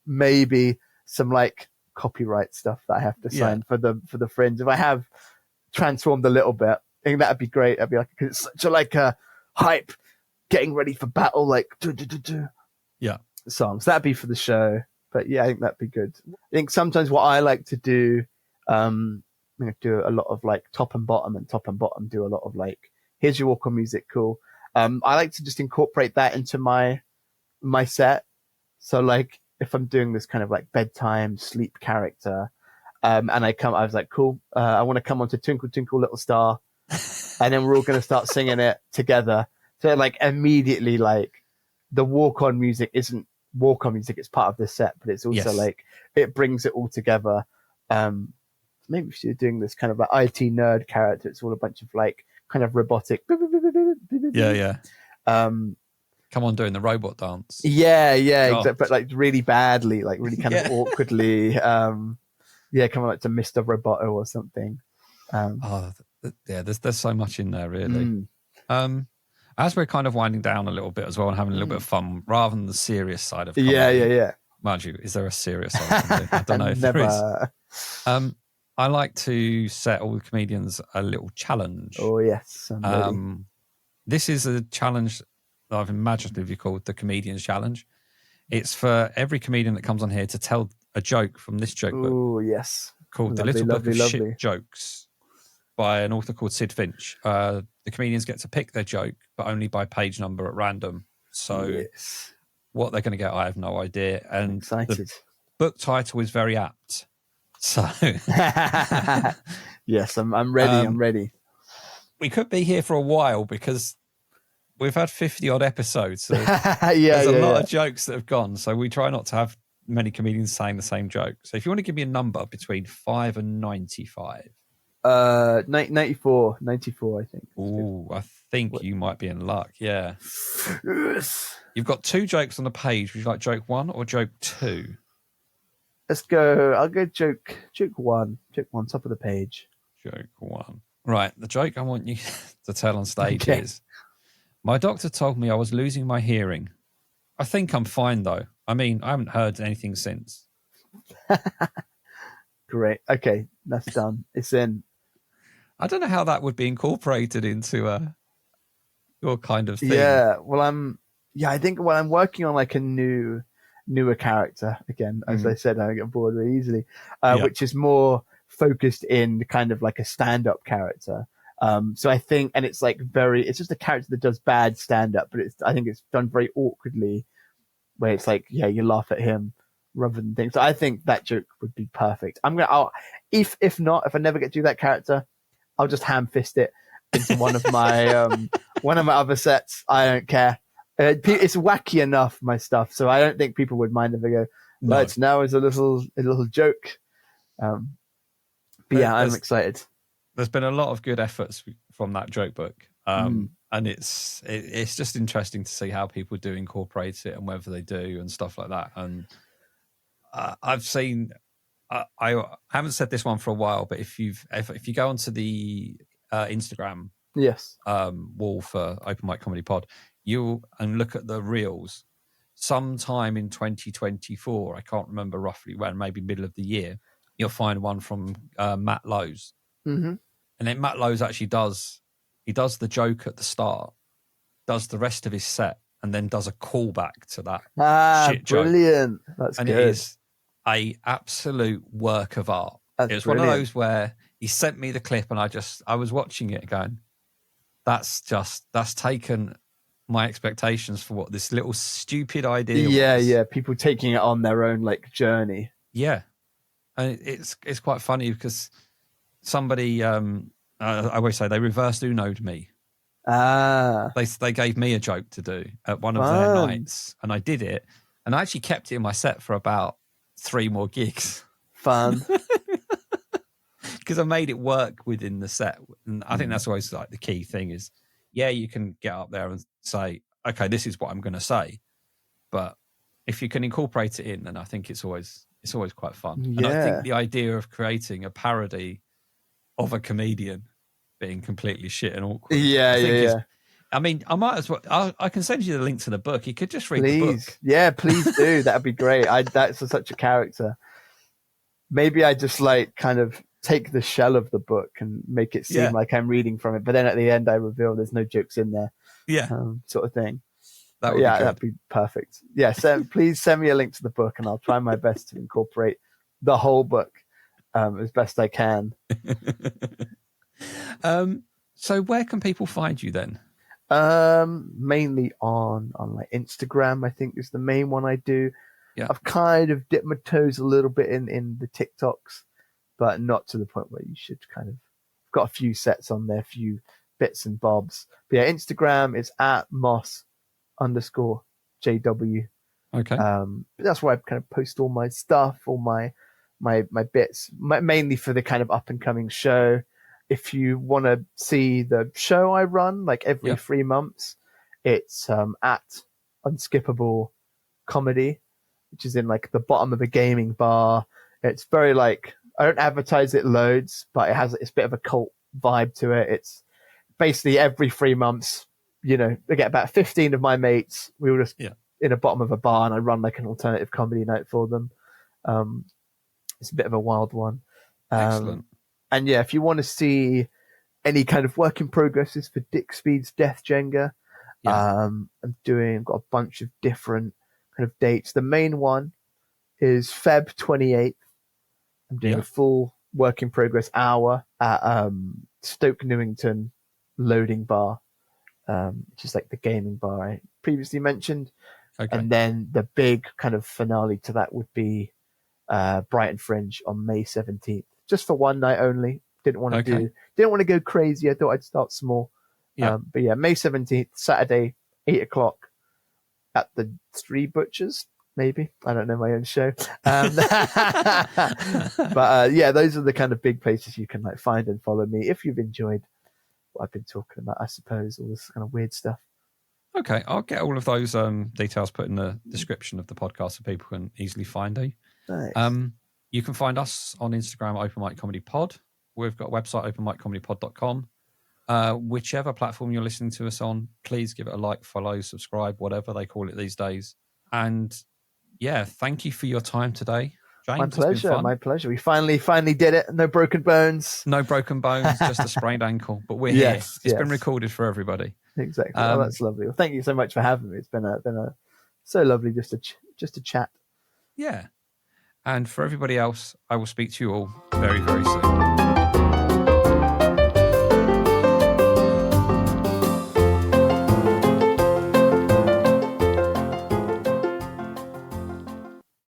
Speaker 2: maybe some like copyright stuff that I have to sign for the fringe. If I have transformed a little bit, I think that'd be great. I'd be like, cause it's such a hype, getting ready for battle, like songs. That'd be for the show. But yeah, I think that'd be good. I think sometimes what I like to do, I'm going to do a lot of like top and bottom do a lot of like, here's your walk on music, cool. I like to just incorporate that into my set. So like if I'm doing this kind of like bedtime sleep character, and I was like, cool, I want to come on to Twinkle Twinkle Little Star, and then we're all going to start singing it together. So like immediately, like the walk on music isn't walk on music, it's part of the set, but it's also like it brings it all together. Maybe if you're doing this kind of like IT nerd character, it's all a bunch of like kind of robotic
Speaker 1: come on, doing the robot dance.
Speaker 2: Exactly, but like really badly, like really kind of awkwardly. Come on, like to Mr. Roboto or something.
Speaker 1: There's so much in there, really. As we're kind of winding down a little bit as well and having a little bit of fun, rather than the serious side of comedy. Mind you, is there a serious side? I don't know if there is. I like to set all the comedians a little challenge.
Speaker 2: Oh yes, I'm ready.
Speaker 1: This is a challenge that I've imaginatively called the Comedian's Challenge. It's for every comedian that comes on here to tell a joke from this joke book.
Speaker 2: Oh yes,
Speaker 1: called The Little Book of Shit Jokes by an author called Sid Finch. The comedians get to pick their joke, but only by page number at random. So what they're going to get, I have no idea. And
Speaker 2: I'm excited.
Speaker 1: The book title is very apt. So
Speaker 2: yes, I'm ready. I'm ready.
Speaker 1: We could be here for a while because we've had 50 odd episodes. So
Speaker 2: there's
Speaker 1: a lot of jokes that have gone. So we try not to have many comedians saying the same joke. So if you want to give me a number between 5 and 95.
Speaker 2: 94, I think.
Speaker 1: Ooh, I think you might be in luck. Yeah.
Speaker 2: Yes.
Speaker 1: You've got 2 jokes on the page. Would you like joke 1 or joke 2?
Speaker 2: Let's go. I'll go joke 1. Joke 1, top of the page.
Speaker 1: Joke 1. Right. The joke I want you to tell on stage is, my doctor told me I was losing my hearing. I think I'm fine though. I mean, I haven't heard anything since.
Speaker 2: Great. Okay, that's done. It's in.
Speaker 1: I don't know how that would be incorporated into your kind of thing.
Speaker 2: Yeah. Well, I think I'm working on like a newer character again. As I said, I get bored very easily, which is more focused in kind of like a stand-up character. So I think, and it's like it's just a character that does bad stand-up, but I think it's done very awkwardly, where it's like, you laugh at him rather than things. So I think that joke would be perfect. If I never get to do that character, I'll just ham fist it into one of my other sets. I don't care. It's wacky enough, my stuff, so I don't think people would mind if I go, it's now as a little joke. But yeah, I'm excited.
Speaker 1: There's been a lot of good efforts from that joke book, and it's just interesting to see how people do incorporate it and whether they do and stuff like that. And I've seen, I haven't said this one for a while, but if you go onto the Instagram wall for Open Mic Comedy Pod, and look at the reels, sometime in 2024, I can't remember roughly when, maybe middle of the year, you'll find one from Matt Lowe's.
Speaker 2: Mm-hmm.
Speaker 1: And then Matt Lowe's actually does the joke at the start, does the rest of his set, and then does a callback to that shit joke.
Speaker 2: Brilliant. That's
Speaker 1: and
Speaker 2: good.
Speaker 1: It is a absolute work of art.
Speaker 2: That's
Speaker 1: it was
Speaker 2: brilliant.
Speaker 1: One of those where he sent me the clip and I was watching it going, that's taken my expectations for what this little stupid idea was.
Speaker 2: Yeah. People taking it on their own like journey.
Speaker 1: Yeah. And it's quite funny because somebody, I always say, they reverse Uno'd me. They gave me a joke to do at one of their nights, and I did it, and I actually kept it in my set for about 3 more gigs.
Speaker 2: Fun.
Speaker 1: Because I made it work within the set. And I think that's always like the key thing is, you can get up there and say, okay, this is what I'm going to say. But if you can incorporate it in, then I think it's always quite fun.
Speaker 2: Yeah.
Speaker 1: And I think the idea of creating a parody of a comedian being completely shit and awkward.
Speaker 2: Yeah.
Speaker 1: I mean, I might as well, I can send you the link to the book. You could just read the book.
Speaker 2: Yeah, please do. That'd be great. That's such a character. maybe I just like kind of take the shell of the book and make it seem like I'm reading from it, but then at the end I reveal there's no jokes in there, sort of thing.
Speaker 1: That would be good.
Speaker 2: That'd be perfect. Yeah, please send me a link to the book, and I'll try my best to incorporate the whole book as best I can.
Speaker 1: So where can people find you then?
Speaker 2: Mainly on like Instagram, I think is the main one I do.
Speaker 1: Yeah.
Speaker 2: I've kind of dipped my toes a little bit in the TikToks, but not to the point where you should kind of got a few sets on there, a few bits and bobs. But yeah, Instagram is @moss_JW.
Speaker 1: Okay.
Speaker 2: But that's where I kind of post all my stuff, all my bits, mainly for the kind of up and coming show. If you want to see the show I run, like every 3 months, it's at Unskippable Comedy, which is in like the bottom of a gaming bar. It's very like, I don't advertise it loads, but it's a bit of a cult vibe to it. It's basically every 3 months, I get about 15 of my mates. We were just in the bottom of a bar, and I run like an alternative comedy night for them. It's a bit of a wild one.
Speaker 1: Excellent.
Speaker 2: And yeah, if you want to see any kind of work in progresses for Dick Speeds Death Jenga, I've got a bunch of different kind of dates. The main one is Feb 28th. I'm doing a full work in progress hour at Stoke Newington Loading Bar, which is like the gaming bar I previously mentioned.
Speaker 1: Okay.
Speaker 2: And then the big kind of finale to that would be Brighton Fringe on May 17th, just for one night only. Didn't want to go crazy. I thought I'd start small. But yeah, May 17th, Saturday, 8:00 at the Three Butchers. Maybe, I don't know my own show. But yeah, those are the kind of big places you can like find and follow me if you've enjoyed what I've been talking about, I suppose, all this kind of weird stuff.
Speaker 1: Okay, I'll get all of those details put in the description of the podcast so people can easily find you.
Speaker 2: Nice.
Speaker 1: You can find us on Instagram, Open Mic Comedy Pod. We've got a website, openmiccomedypod.com. Whichever platform you're listening to us on, please give it a like, follow, subscribe, whatever they call it these days. And yeah, thank you for your time today, James.
Speaker 2: My pleasure. We finally did it. No broken bones.
Speaker 1: No broken bones, just a sprained ankle. But we're here. It's been recorded for everybody.
Speaker 2: Exactly. That's lovely. Well, thank you so much for having me. It's been so lovely just to chat.
Speaker 1: Yeah. And for everybody else, I will speak to you all very, very soon.